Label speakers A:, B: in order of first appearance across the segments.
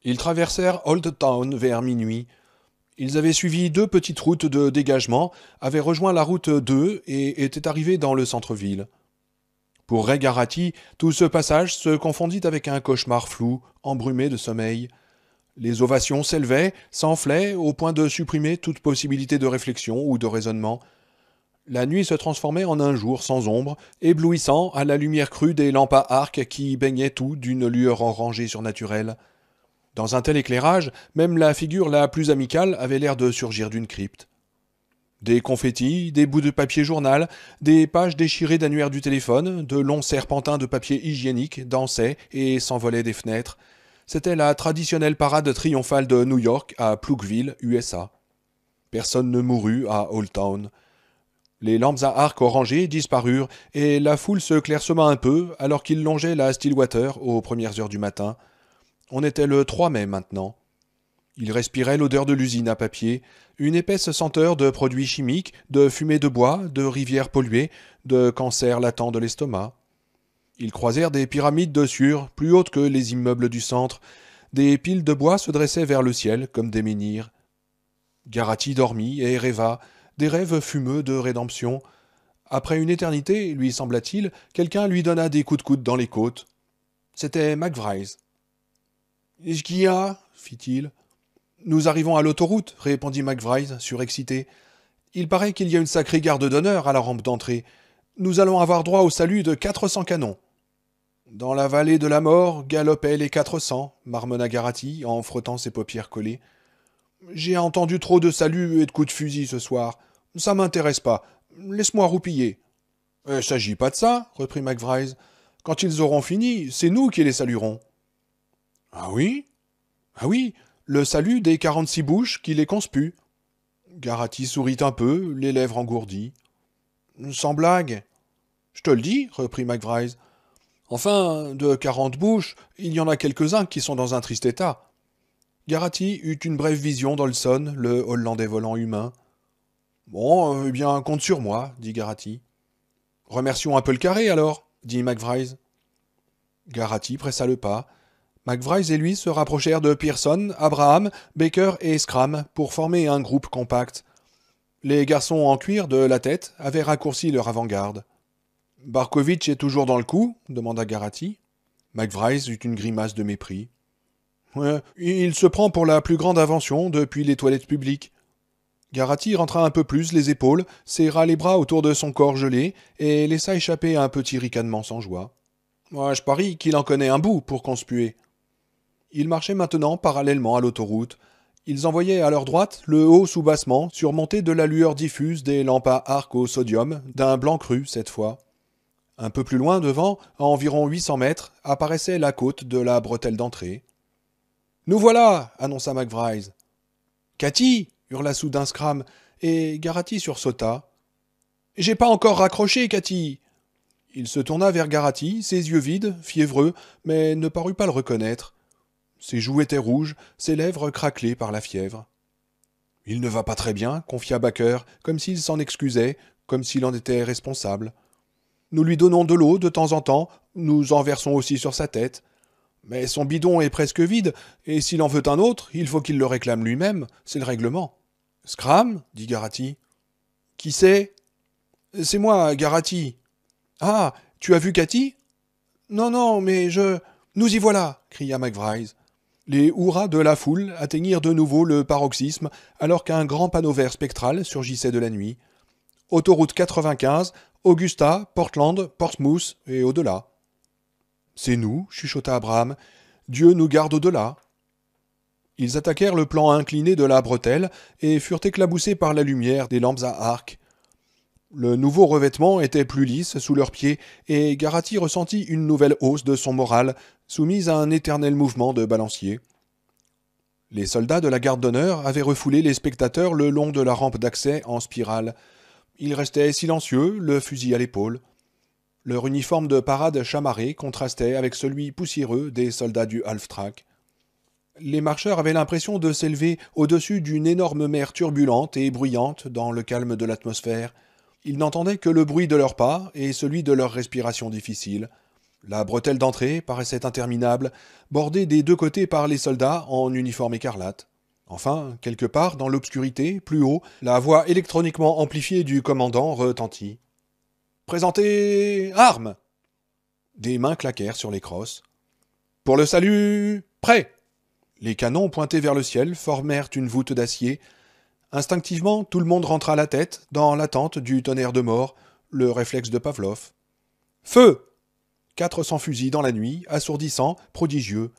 A: Ils traversèrent Old Town vers minuit. Ils avaient suivi deux petites routes de dégagement, avaient rejoint la route 2 et étaient arrivés dans le centre-ville. Pour Ray Garati, tout ce passage se confondit avec un cauchemar flou, embrumé de sommeil. Les ovations s'élevaient, s'enflaient, au point de supprimer toute possibilité de réflexion ou de raisonnement. La nuit se transformait en un jour sans ombre, éblouissant à la lumière crue des lampes à arc qui baignaient tout d'une lueur orangée surnaturelle. Dans un tel éclairage, même la figure la plus amicale avait l'air de surgir d'une crypte. Des confettis, des bouts de papier journal, des pages déchirées d'annuaires du téléphone, de longs serpentins de papier hygiénique dansaient et s'envolaient des fenêtres. C'était la traditionnelle parade triomphale de New York à Plouqueville, USA. Personne ne mourut à Old Town. Les lampes à arc orangés disparurent et la foule se clairsema un peu alors qu'ils longeaient la Stillwater aux premières heures du matin. On était le 3 mai maintenant. Il respirait l'odeur de l'usine à papier, une épaisse senteur de produits chimiques, de fumée de bois, de rivières polluées, de cancer latent de l'estomac. Ils croisèrent des pyramides de sueur, plus hautes que les immeubles du centre. Des piles de bois se dressaient vers le ciel comme des menhirs. Garati dormit et rêva, des rêves fumeux de rédemption. Après une éternité, lui sembla-t-il, quelqu'un lui donna des coups de coude dans les côtes. C'était McVryse. « Qu'est-ce qu'il y a » fit-il. « Nous arrivons à l'autoroute, » répondit McVryse, surexcité. « Il paraît qu'il y a une sacrée garde d'honneur à la rampe d'entrée. Nous allons avoir droit au salut de 400 canons. » Dans la vallée de la mort galopaient les 400, marmonna Garati en frottant ses paupières collées. J'ai entendu trop de saluts et de coups de fusil ce soir. Ça m'intéresse pas. Laisse-moi roupiller. S'agit pas de ça, reprit McVryse. Quand ils auront fini, c'est nous qui les saluerons. Ah oui? Ah oui, le salut des 46 bouches qui les conspuent. Garati sourit un peu, les lèvres engourdies. Sans blague. Je te le dis, reprit McVryse. Enfin, de 40 bouches, il y en a quelques-uns qui sont dans un triste état. Garati eut une brève vision d'Olson, le Hollandais volant humain. Bon, eh bien, compte sur moi, dit Garati. Remercions un peu le carré, alors, dit McVryse. Garati pressa le pas. McVryse et lui se rapprochèrent de Pearson, Abraham, Baker et Scram pour former un groupe compact. Les garçons en cuir de la tête avaient raccourci leur avant-garde. « Barkovitch est toujours dans le coup ?» demanda Garati. McVryse eut une grimace de mépris. « Il se prend pour la plus grande invention depuis les toilettes publiques. » Garati rentra un peu plus les épaules, serra les bras autour de son corps gelé et laissa échapper un petit ricanement sans joie. « Moi, je parie qu'il en connaît un bout pour conspuer. » Ils marchaient maintenant parallèlement à l'autoroute. Ils envoyaient à leur droite le haut soubassement surmonté de la lueur diffuse des lampes à arc au sodium, d'un blanc cru cette fois. Un peu plus loin devant, à environ 800 mètres, apparaissait la côte de la bretelle d'entrée. « Nous voilà !» annonça McVryse. « Cathy !» hurla soudain Scram, et Garati sursauta. « J'ai pas encore raccroché, Cathy !» Il se tourna vers Garati, ses yeux vides, fiévreux, mais ne parut pas le reconnaître. Ses joues étaient rouges, ses lèvres craquelaient par la fièvre. « Il ne va pas très bien, » confia Baker, comme s'il s'en excusait, comme s'il en était responsable. « Nous lui donnons de l'eau de temps en temps, nous en versons aussi sur sa tête. Mais son bidon est presque vide, et s'il en veut un autre, il faut qu'il le réclame lui-même, c'est le règlement. »« Scram ?» dit Garati. « Qui c'est ?»« C'est moi, Garati. »« Ah, tu as vu Cathy ?»« Non, non, mais je... »« Nous y voilà !» cria McVryse. Les hurrahs de la foule atteignirent de nouveau le paroxysme alors qu'un grand panneau vert spectral surgissait de la nuit. Autoroute 95, Augusta, Portland, Portsmouth et au-delà. « C'est nous, » chuchota Abraham. « Dieu nous garde au-delà. » Ils attaquèrent le plan incliné de la bretelle et furent éclaboussés par la lumière des lampes à arc. Le nouveau revêtement était plus lisse sous leurs pieds et Garati ressentit une nouvelle hausse de son moral, soumise à un éternel mouvement de balancier. Les soldats de la garde d'honneur avaient refoulé les spectateurs le long de la rampe d'accès en spirale. Ils restaient silencieux, le fusil à l'épaule. Leur uniforme de parade chamarré contrastait avec celui poussiéreux des soldats du half-track. Les marcheurs avaient l'impression de s'élever au-dessus d'une énorme mer turbulente et bruyante dans le calme de l'atmosphère. Ils n'entendaient que le bruit de leurs pas et celui de leur respiration difficile. La bretelle d'entrée paraissait interminable, bordée des deux côtés par les soldats en uniforme écarlate. Enfin, quelque part dans l'obscurité, plus haut, la voix électroniquement amplifiée du commandant retentit. « Présentez armes !» Des mains claquèrent sur les crosses. « Pour le salut, prêt !» Les canons pointés vers le ciel formèrent une voûte d'acier. Instinctivement, tout le monde rentra la tête, dans l'attente du tonnerre de mort, le réflexe de Pavlov. « Feu !» 400 fusils dans la nuit, assourdissant, prodigieux.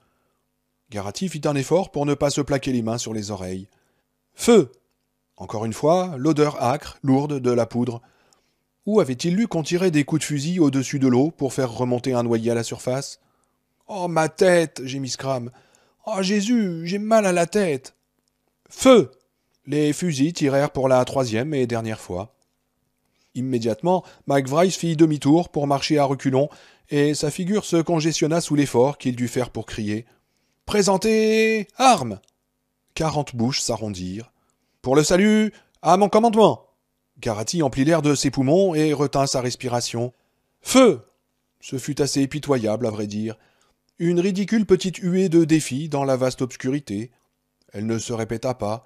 A: Garaty fit un effort pour ne pas se plaquer les mains sur les oreilles. « Feu !» Encore une fois, l'odeur âcre, lourde de la poudre. Où avait-il lu qu'on tirait des coups de fusil au-dessus de l'eau pour faire remonter un noyé à la surface ? « Oh, ma tête !» gémit Scram. « Oh, Jésus, j'ai mal à la tête !» Feu ! Les fusils tirèrent pour la troisième et dernière fois. Immédiatement, McVrice fit demi-tour pour marcher à reculons, et sa figure se congestionna sous l'effort qu'il dut faire pour crier. « Présentez armes !» 40 bouches s'arrondirent. « Pour le salut, à mon commandement !» Garaty emplit l'air de ses poumons et retint sa respiration. « Feu !» Ce fut assez pitoyable, à vrai dire. Une ridicule petite huée de défi dans la vaste obscurité. Elle ne se répéta pas.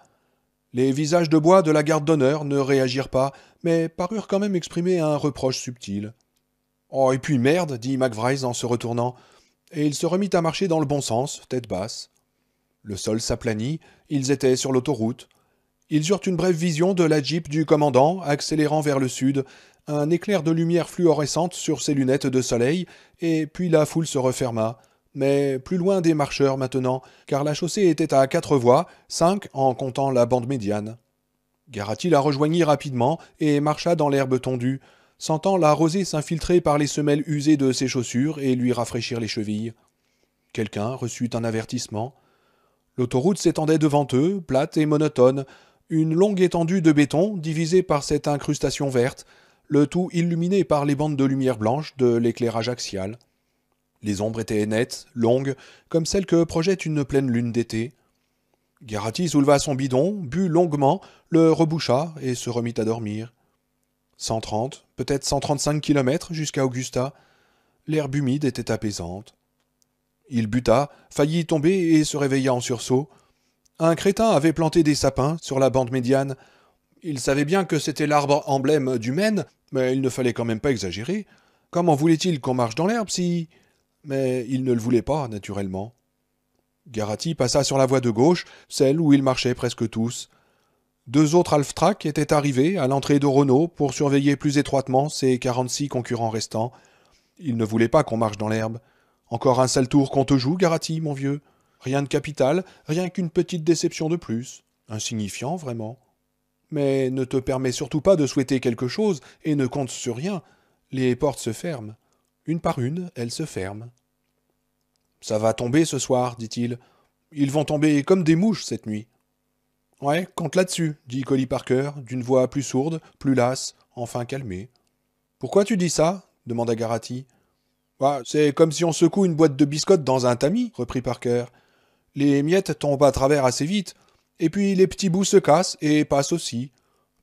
A: Les visages de bois de la garde d'honneur ne réagirent pas, mais parurent quand même exprimer un reproche subtil. « Oh, et puis merde !» dit McVrice en se retournant, et il se remit à marcher dans le bon sens, tête basse. Le sol s'aplanit, ils étaient sur l'autoroute. Ils eurent une brève vision de la Jeep du commandant, accélérant vers le sud, un éclair de lumière fluorescente sur ses lunettes de soleil, et puis la foule se referma, mais plus loin des marcheurs maintenant, car la chaussée était à 4 voies, 5 en comptant la bande médiane. Garaty la rejoignit rapidement et marcha dans l'herbe tondue, sentant la rosée s'infiltrer par les semelles usées de ses chaussures et lui rafraîchir les chevilles. Quelqu'un reçut un avertissement. L'autoroute s'étendait devant eux, plate et monotone, une longue étendue de béton divisée par cette incrustation verte, le tout illuminé par les bandes de lumière blanche de l'éclairage axial. Les ombres étaient nettes, longues, comme celles que projette une pleine lune d'été. Garaty souleva son bidon, but longuement, le reboucha et se remit à dormir. 130, peut-être 135 kilomètres jusqu'à Augusta. L'herbe humide était apaisante. Il buta, faillit tomber et se réveilla en sursaut. Un crétin avait planté des sapins sur la bande médiane. Il savait bien que c'était l'arbre emblème du Maine, mais il ne fallait quand même pas exagérer. Comment voulait-il qu'on marche dans l'herbe si... Mais il ne le voulait pas, naturellement. Garaty passa sur la voie de gauche, celle où ils marchaient presque tous. 2 autres half-tracks étaient arrivés à l'entrée de Renault pour surveiller plus étroitement ses 46 concurrents restants. Il ne voulait pas qu'on marche dans l'herbe. Encore un sale tour qu'on te joue, Garaty, mon vieux. Rien de capital, rien qu'une petite déception de plus. Insignifiant, vraiment. Mais ne te permets surtout pas de souhaiter quelque chose et ne compte sur rien. Les portes se ferment. Une par une, elles se ferment. « Ça va tomber ce soir, dit-il. Ils vont tomber comme des mouches cette nuit. »« Ouais, compte là-dessus, dit Colly Parker, d'une voix plus sourde, plus lasse, enfin calmée. « Pourquoi tu dis ça » demanda Garaty. « C'est comme si on secoue une boîte de biscottes dans un tamis, reprit Parker. Les miettes tombent à travers assez vite, et puis les petits bouts se cassent et passent aussi.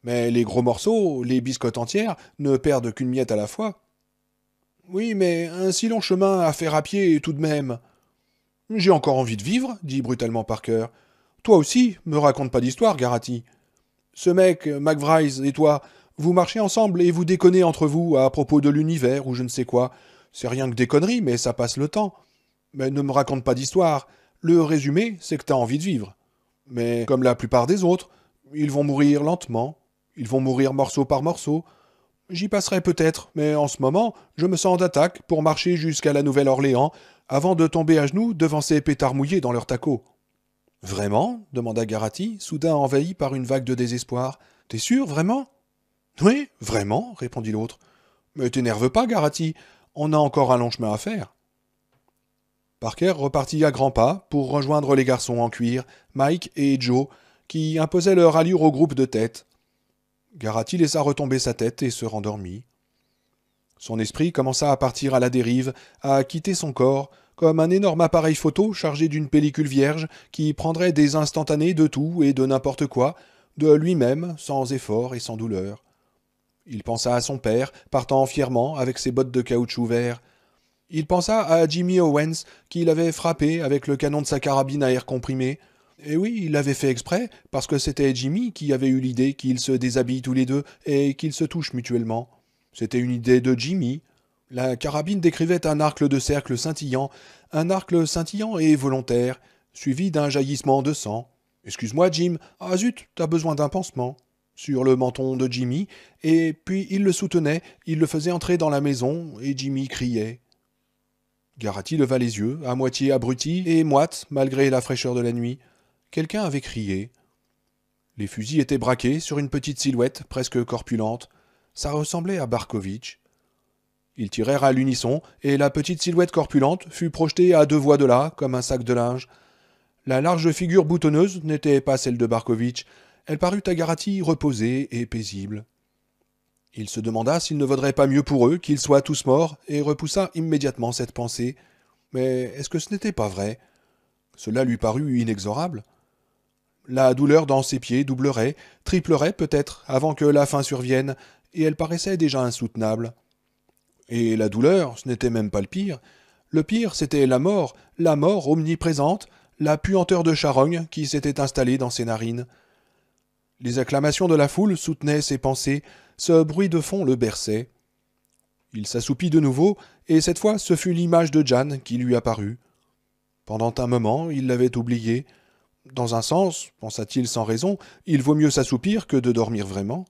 A: Mais les gros morceaux, les biscottes entières, ne perdent qu'une miette à la fois. » « Oui, mais un si long chemin à faire à pied tout de même. »« J'ai encore envie de vivre, dit brutalement Parker. Toi aussi, me raconte pas d'histoire, Garaty. Ce mec, McVrice et toi, vous marchez ensemble et vous déconnez entre vous à propos de l'univers ou je ne sais quoi. C'est rien que des conneries, mais ça passe le temps. Mais ne me raconte pas d'histoire. Le résumé, c'est que t'as envie de vivre. Mais comme la plupart des autres, ils vont mourir lentement. Ils vont mourir morceau par morceau. J'y passerai peut-être, mais en ce moment, je me sens d'attaque pour marcher jusqu'à la Nouvelle-Orléans, avant de tomber à genoux devant ces pétards mouillés dans leurs tacos. « Vraiment » demanda Garaty, soudain envahi par une vague de désespoir. « T'es sûr, vraiment ?»« Oui, vraiment, » répondit l'autre. « Mais t'énerve pas, Garaty, on a encore un long chemin à faire. » Parker repartit à grands pas pour rejoindre les garçons en cuir, Mike et Joe, qui imposaient leur allure au groupe de tête. Garaty laissa retomber sa tête et se rendormit. Son esprit commença à partir à la dérive, à quitter son corps, comme un énorme appareil photo chargé d'une pellicule vierge qui prendrait des instantanés de tout et de n'importe quoi, de lui-même, sans effort et sans douleur. Il pensa à son père, partant fièrement avec ses bottes de caoutchouc vert. Il pensa à Jimmy Owens, qui l'avait frappé avec le canon de sa carabine à air comprimé. Et oui, il l'avait fait exprès, parce que c'était Jimmy qui avait eu l'idée qu'ils se déshabillent tous les deux et qu'ils se touchent mutuellement. C'était une idée de Jimmy. La carabine décrivait un arc de cercle scintillant, un arc scintillant et volontaire, suivi d'un jaillissement de sang. Excuse-moi, Jim. Ah zut, t'as besoin d'un pansement. Sur le menton de Jimmy, et puis il le soutenait, il le faisait entrer dans la maison, et Jimmy criait. Garati leva les yeux, à moitié abruti et moite, malgré la fraîcheur de la nuit. Quelqu'un avait crié. Les fusils étaient braqués sur une petite silhouette presque corpulente. Ça ressemblait à Barkovitch. Ils tirèrent à l'unisson, et la petite silhouette corpulente fut projetée à 2 voies de là, comme un sac de linge. La large figure boutonneuse n'était pas celle de Barkovitch. Elle parut à Garati reposée et paisible. Il se demanda s'il ne vaudrait pas mieux pour eux qu'ils soient tous morts, et repoussa immédiatement cette pensée. Mais est-ce que ce n'était pas vrai? Cela lui parut inexorable. La douleur dans ses pieds doublerait, triplerait peut-être, avant que la fin survienne, et elle paraissait déjà insoutenable. Et la douleur, ce n'était même pas le pire. Le pire, c'était la mort omniprésente, la puanteur de charogne qui s'était installée dans ses narines. Les acclamations de la foule soutenaient ses pensées, ce bruit de fond le berçait. Il s'assoupit de nouveau, et cette fois ce fut l'image de Jeanne qui lui apparut. Pendant un moment, il l'avait oubliée. Dans un sens, pensa-t-il sans raison, il vaut mieux s'assoupir que de dormir vraiment.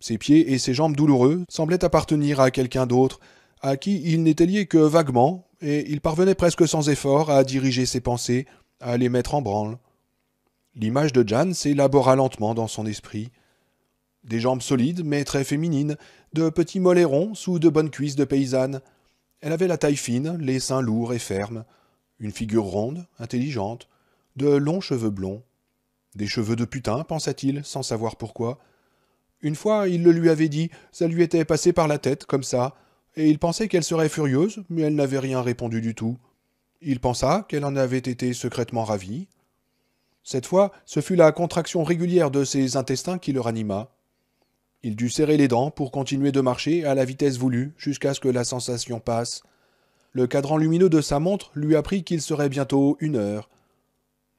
A: Ses pieds et ses jambes douloureux semblaient appartenir à quelqu'un d'autre, à qui il n'était lié que vaguement, et il parvenait presque sans effort à diriger ses pensées, à les mettre en branle. L'image de Jeanne s'élabora lentement dans son esprit. Des jambes solides, mais très féminines, de petits mollets ronds sous de bonnes cuisses de paysanne. Elle avait la taille fine, les seins lourds et fermes, une figure ronde, intelligente, de longs cheveux blonds. Des cheveux de putain, pensa-t-il, sans savoir pourquoi. Une fois, il le lui avait dit, ça lui était passé par la tête, comme ça, et il pensait qu'elle serait furieuse, mais elle n'avait rien répondu du tout. Il pensa qu'elle en avait été secrètement ravie. Cette fois, ce fut la contraction régulière de ses intestins qui le ranima. Il dut serrer les dents pour continuer de marcher à la vitesse voulue jusqu'à ce que la sensation passe. Le cadran lumineux de sa montre lui apprit qu'il serait bientôt 1 heure.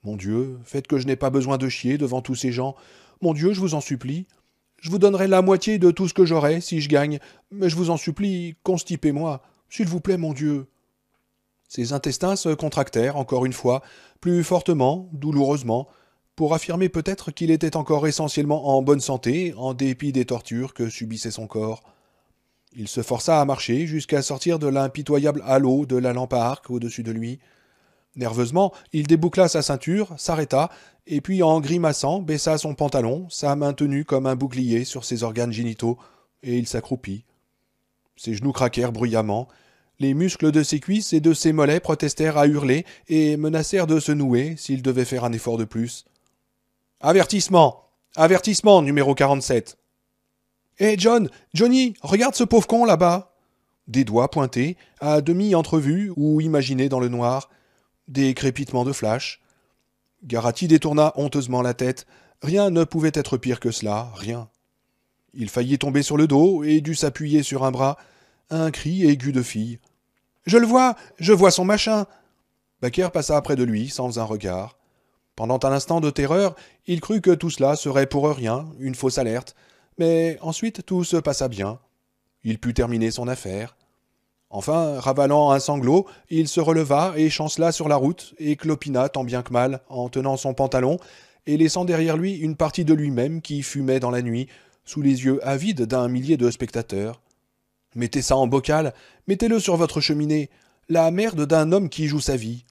A: Mon Dieu, faites que je n'ai pas besoin de chier devant tous ces gens. Mon Dieu, je vous en supplie. Je vous donnerai la moitié de tout ce que j'aurai si je gagne, mais je vous en supplie, constipez-moi. S'il vous plaît, mon Dieu. Ses intestins se contractèrent encore une fois, plus fortement, douloureusement, pour affirmer peut-être qu'il était encore essentiellement en bonne santé, en dépit des tortures que subissait son corps. Il se força à marcher jusqu'à sortir de l'impitoyable halo de la lampe à arc au-dessus de lui. Nerveusement, il déboucla sa ceinture, s'arrêta, et puis en grimaçant, baissa son pantalon, sa main tenue comme un bouclier sur ses organes génitaux, et il s'accroupit. Ses genoux craquèrent bruyamment, les muscles de ses cuisses et de ses mollets protestèrent à hurler et menacèrent de se nouer s'il devait faire un effort de plus. Avertissement! Avertissement, numéro 47. Hé, John! Johnny! Regarde ce pauvre con là-bas! Des doigts pointés, à demi entrevus ou imaginés dans le noir. Des crépitements de flash. Garati détourna honteusement la tête. Rien ne pouvait être pire que cela, rien. Il faillit tomber sur le dos et dut s'appuyer sur un bras. Un cri aigu de fille. Je le vois! Je vois son machin! Baker passa près de lui, sans un regard. Pendant un instant de terreur, il crut que tout cela serait pour rien, une fausse alerte, mais ensuite tout se passa bien. Il put terminer son affaire. Enfin, ravalant un sanglot, il se releva et chancela sur la route, et clopina tant bien que mal, en tenant son pantalon, et laissant derrière lui une partie de lui-même qui fumait dans la nuit, sous les yeux avides d'un millier de spectateurs. Mettez ça en bocal, mettez-le sur votre cheminée, la merde d'un homme qui joue sa vie.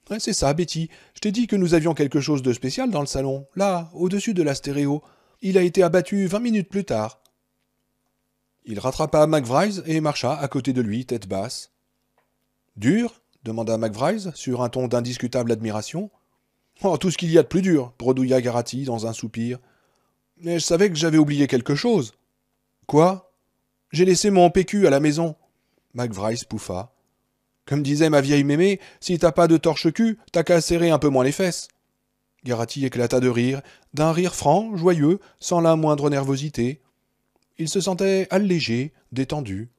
A: Ouais, c'est ça, Betty. Je t'ai dit que nous avions quelque chose de spécial dans le salon, là, au-dessus de la stéréo. Il a été abattu 20 minutes plus tard. Il rattrapa McVryse et marcha à côté de lui, tête basse. Dur? Demanda McVryse, sur un ton d'indiscutable admiration. Oh, tout ce qu'il y a de plus dur, bredouilla Garati dans un soupir. Mais je savais que j'avais oublié quelque chose. Quoi? J'ai laissé mon PQ à la maison. McVryse pouffa. Comme disait ma vieille mémé, si t'as pas de torche-cul, t'as qu'à serrer un peu moins les fesses. Garati éclata de rire, d'un rire franc, joyeux, sans la moindre nervosité. Il se sentait allégé, détendu.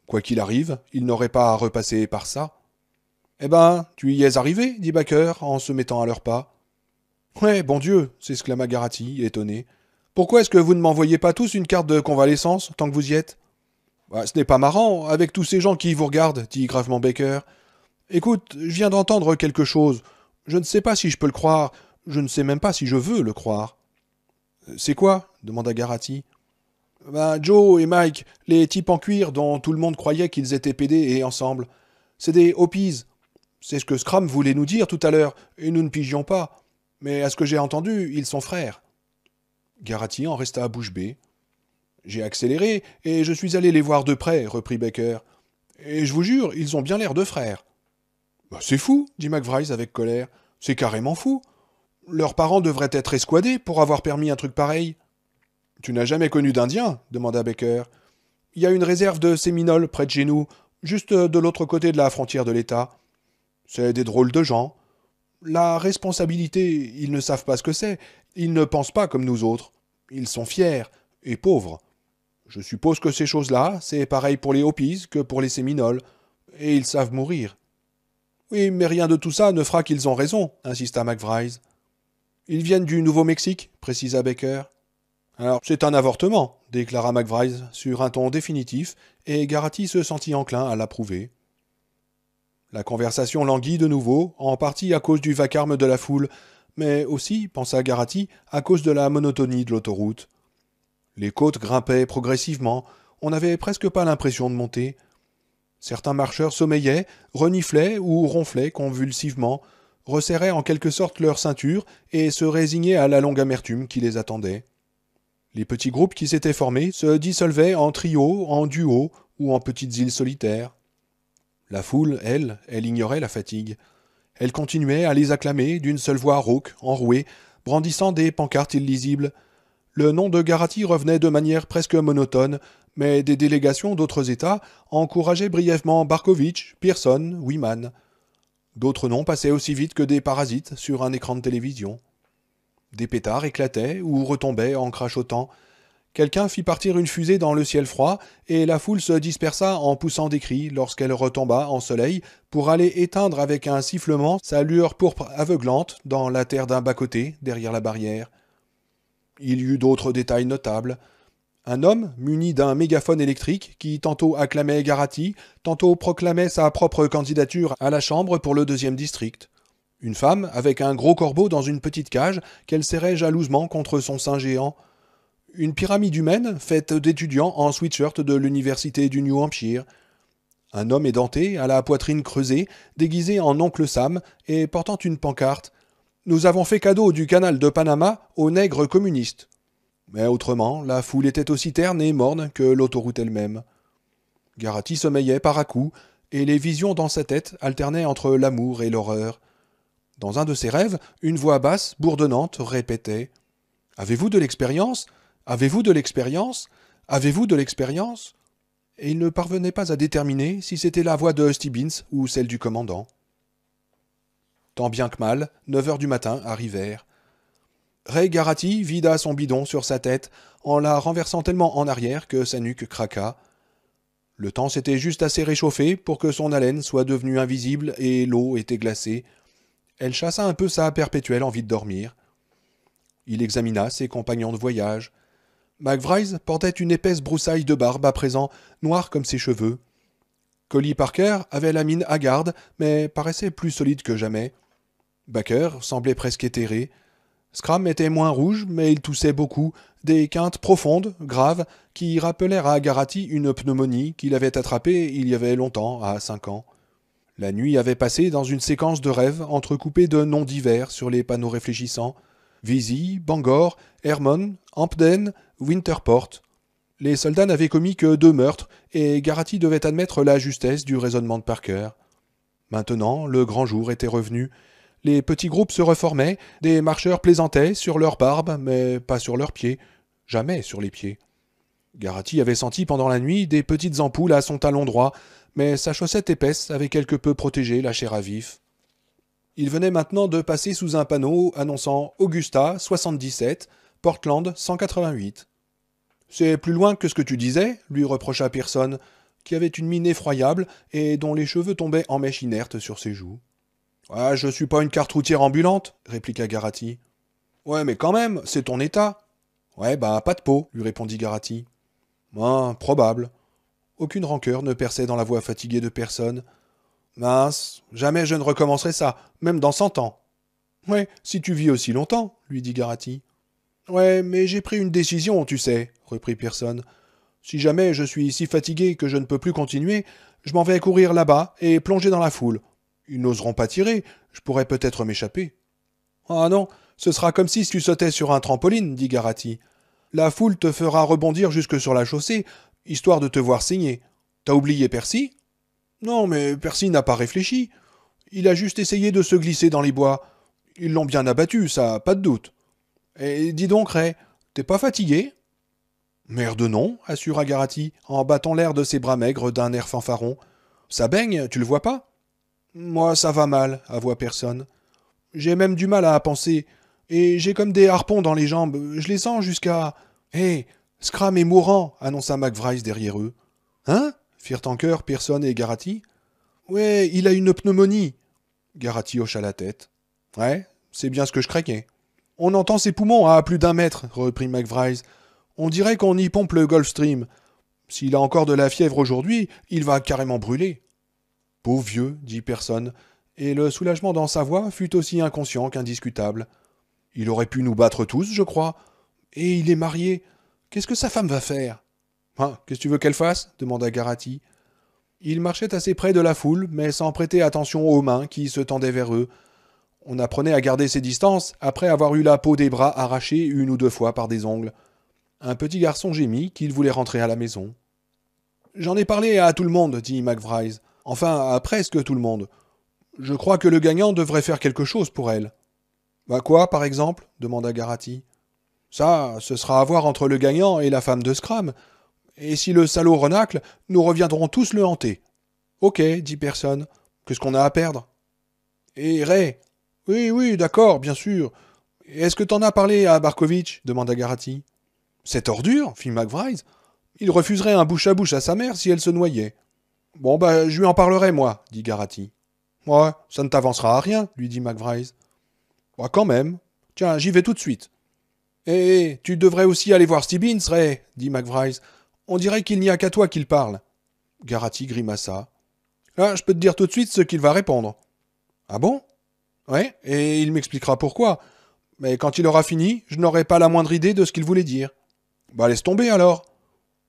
A: Quoi qu'il arrive, il n'aurait pas à repasser par ça. Eh ben, tu y es arrivé, dit Baker, en se mettant à leurs pas. Ouais, bon Dieu, s'exclama Garati, étonné. Pourquoi est-ce que vous ne m'envoyez pas tous une carte de convalescence, tant que vous y êtes? Bah, ce n'est pas marrant, avec tous ces gens qui vous regardent, dit gravement Baker. Écoute, je viens d'entendre quelque chose. Je ne sais pas si je peux le croire, je ne sais même pas si je veux le croire. C'est quoi? Demanda Garati. Ben, Joe et Mike, les types en cuir dont tout le monde croyait qu'ils étaient pédés et ensemble. C'est des Hopis. C'est ce que Scrum voulait nous dire tout à l'heure, et nous ne pigions pas. Mais à ce que j'ai entendu, ils sont frères. Garati en resta à bouche bée. J'ai accéléré, et je suis allé les voir de près, reprit Baker. Et je vous jure, ils ont bien l'air de frères. Bah, c'est fou, dit McVrice avec colère. C'est carrément fou. Leurs parents devraient être escouadés pour avoir permis un truc pareil. Tu n'as jamais connu d'Indiens? Demanda Baker. Il y a une réserve de Séminoles près de chez nous, juste de l'autre côté de la frontière de l'État. C'est des drôles de gens. La responsabilité, ils ne savent pas ce que c'est. Ils ne pensent pas comme nous autres. Ils sont fiers et pauvres. Je suppose que ces choses-là, c'est pareil pour les Hopis que pour les Séminoles. Et ils savent mourir. Oui, mais rien de tout ça ne fera qu'ils ont raison, insista McVrice. Ils viennent du Nouveau-Mexique, précisa Baker. Alors, c'est un avortement, déclara McVrice sur un ton définitif, et Garati se sentit enclin à l'approuver. La conversation languit de nouveau, en partie à cause du vacarme de la foule, mais aussi, pensa Garati, à cause de la monotonie de l'autoroute. Les côtes grimpaient progressivement, on n'avait presque pas l'impression de monter. Certains marcheurs sommeillaient, reniflaient ou ronflaient convulsivement, resserraient en quelque sorte leur ceinture et se résignaient à la longue amertume qui les attendait. Les petits groupes qui s'étaient formés se dissolvaient en trios, en duos ou en petites îles solitaires. La foule, elle ignorait la fatigue. Elle continuait à les acclamer d'une seule voix rauque, enrouée, brandissant des pancartes illisibles. Le nom de Garati revenait de manière presque monotone, mais des délégations d'autres États encourageaient brièvement Barkovitch, Pearson, Wiman. D'autres noms passaient aussi vite que des parasites sur un écran de télévision. Des pétards éclataient ou retombaient en crachotant. Quelqu'un fit partir une fusée dans le ciel froid, et la foule se dispersa en poussant des cris lorsqu'elle retomba en soleil pour aller éteindre avec un sifflement sa lueur pourpre aveuglante dans la terre d'un bas-côté, derrière la barrière. Il y eut d'autres détails notables. Un homme, muni d'un mégaphone électrique, qui tantôt acclamait Garati, tantôt proclamait sa propre candidature à la Chambre pour le 2e district. Une femme, avec un gros corbeau dans une petite cage, qu'elle serrait jalousement contre son sein géant. Une pyramide humaine, faite d'étudiants en sweatshirt de l'université du New Hampshire. Un homme édenté, à la poitrine creusée, déguisé en oncle Sam, et portant une pancarte. « Nous avons fait cadeau du canal de Panama aux nègres communistes. » Mais autrement, la foule était aussi terne et morne que l'autoroute elle-même. Garati sommeillait par à-coups, et les visions dans sa tête alternaient entre l'amour et l'horreur. Dans un de ses rêves, une voix basse, bourdonnante, répétait « Avez-vous de l'expérience ? Avez-vous de l'expérience ? Avez-vous de l'expérience ?» Et il ne parvenait pas à déterminer si c'était la voix de Stibbins ou celle du commandant. Tant bien que mal, 9 heures du matin arrivèrent. Ray Garati vida son bidon sur sa tête, en la renversant tellement en arrière que sa nuque craqua. Le temps s'était juste assez réchauffé pour que son haleine soit devenue invisible et l'eau était glacée. Elle chassa un peu sa perpétuelle envie de dormir. Il examina ses compagnons de voyage. McVrice portait une épaisse broussaille de barbe à présent, noire comme ses cheveux. Collie Parker avait la mine hagarde, mais paraissait plus solide que jamais. Baker semblait presque éthéré. Scram était moins rouge, mais il toussait beaucoup, des quintes profondes, graves, qui rappelèrent à Garati une pneumonie qu'il avait attrapée il y avait longtemps, à 5 ans. La nuit avait passé dans une séquence de rêves entrecoupés de noms divers sur les panneaux réfléchissants. Visy, Bangor, Hermon, Hampden, Winterport. Les soldats n'avaient commis que 2 meurtres, et Garati devait admettre la justesse du raisonnement de Parker. Maintenant, le grand jour était revenu. Les petits groupes se reformaient, des marcheurs plaisantaient sur leurs barbes, mais pas sur leurs pieds, jamais sur les pieds. Garati avait senti pendant la nuit des petites ampoules à son talon droit, mais sa chaussette épaisse avait quelque peu protégé la chair à vif. Il venait maintenant de passer sous un panneau annonçant Augusta 77, Portland 188. « C'est plus loin que ce que tu disais » lui reprocha Pearson. qui avait une mine effroyable et dont les cheveux tombaient en mèches inertes sur ses joues. « Ah, je suis pas une carte routière ambulante, répliqua Garati. « Ouais, mais quand même, c'est ton état. »« Ouais, bah, pas de peau, lui répondit Garati. « Ah, probable. » Aucune rancœur ne perçait dans la voix fatiguée de personne. « Mince, jamais je ne recommencerai ça, même dans 100 ans. »« Ouais, si tu vis aussi longtemps, lui dit Garati. »« Ouais, mais j'ai pris une décision, tu sais, reprit Pearson. Si jamais je suis si fatigué que je ne peux plus continuer, je m'en vais courir là-bas et plonger dans la foule. Ils n'oseront pas tirer, je pourrais peut-être m'échapper. »« Ah non, ce sera comme si tu sautais sur un trampoline, dit Garati. La foule te fera rebondir jusque sur la chaussée, histoire de te voir saigner. T'as oublié Percy ? Non, mais Percy n'a pas réfléchi. Il a juste essayé de se glisser dans les bois. Ils l'ont bien abattu, ça, pas de doute. Et dis donc, Ray, t'es pas fatigué ? Merde non, assura Garati, en battant l'air de ses bras maigres d'un air fanfaron. Ça baigne, tu le vois pas ? Moi, ça va mal, avoua Pearson. J'ai même du mal à penser. Et j'ai comme des harpons dans les jambes. Je les sens jusqu'à... Hé, Scram est mourant, annonça McVrice derrière eux. Hein ? Firent en chœur Pearson et Garati. Ouais, il a une pneumonie. Garati hocha la tête. Ouais, c'est bien ce que je craignais. On entend ses poumons à plus d'1 mètre, reprit McVrice. On dirait qu'on y pompe le Gulf Stream. S'il a encore de la fièvre aujourd'hui, il va carrément brûler. Pauvre vieux, dit Pearson, et le soulagement dans sa voix fut aussi inconscient qu'indiscutable. Il aurait pu nous battre tous, je crois. Et il est marié. Qu'est-ce que sa femme va faire ? Hein, qu'est-ce que tu veux qu'elle fasse ? Demanda Garati. Il marchait assez près de la foule, mais sans prêter attention aux mains qui se tendaient vers eux. On apprenait à garder ses distances après avoir eu la peau des bras arrachée 1 ou 2 fois par des ongles. Un petit garçon gémit qu'il voulait rentrer à la maison. « J'en ai parlé à tout le monde, dit McVrice. Enfin, à presque tout le monde. Je crois que le gagnant devrait faire quelque chose pour elle. »« Bah quoi, par exemple ? Demanda Garati. « Ça, ce sera à voir entre le gagnant et la femme de Scram. Et si le salaud renacle, nous reviendrons tous le hanter. »« Ok, dit Pearson. Qu'est-ce qu'on a à perdre ? » ?»« Et Ray ? » ?»« Oui, d'accord, bien sûr. Est-ce que t'en as parlé à Barkovitch ? Demanda Garati. « Cette ordure, fit McVrice. Il refuserait un bouche-à-bouche à sa mère si elle se noyait. »« Bon, bah, je lui en parlerai, moi, dit Garati. »« Ouais, ça ne t'avancera à rien, lui dit McVrice. »« Bah, quand même. Tiens, j'y vais tout de suite. »« Eh, tu devrais aussi aller voir Stibbins, Ray, dit McVrice. On dirait qu'il n'y a qu'à toi qu'il parle. » Garati grimaça. « Là, je peux te dire tout de suite ce qu'il va répondre. »« Ah bon ? » ?»« Ouais, et il m'expliquera pourquoi. Mais quand il aura fini, je n'aurai pas la moindre idée de ce qu'il voulait dire. »« Bah, laisse tomber, alors. »«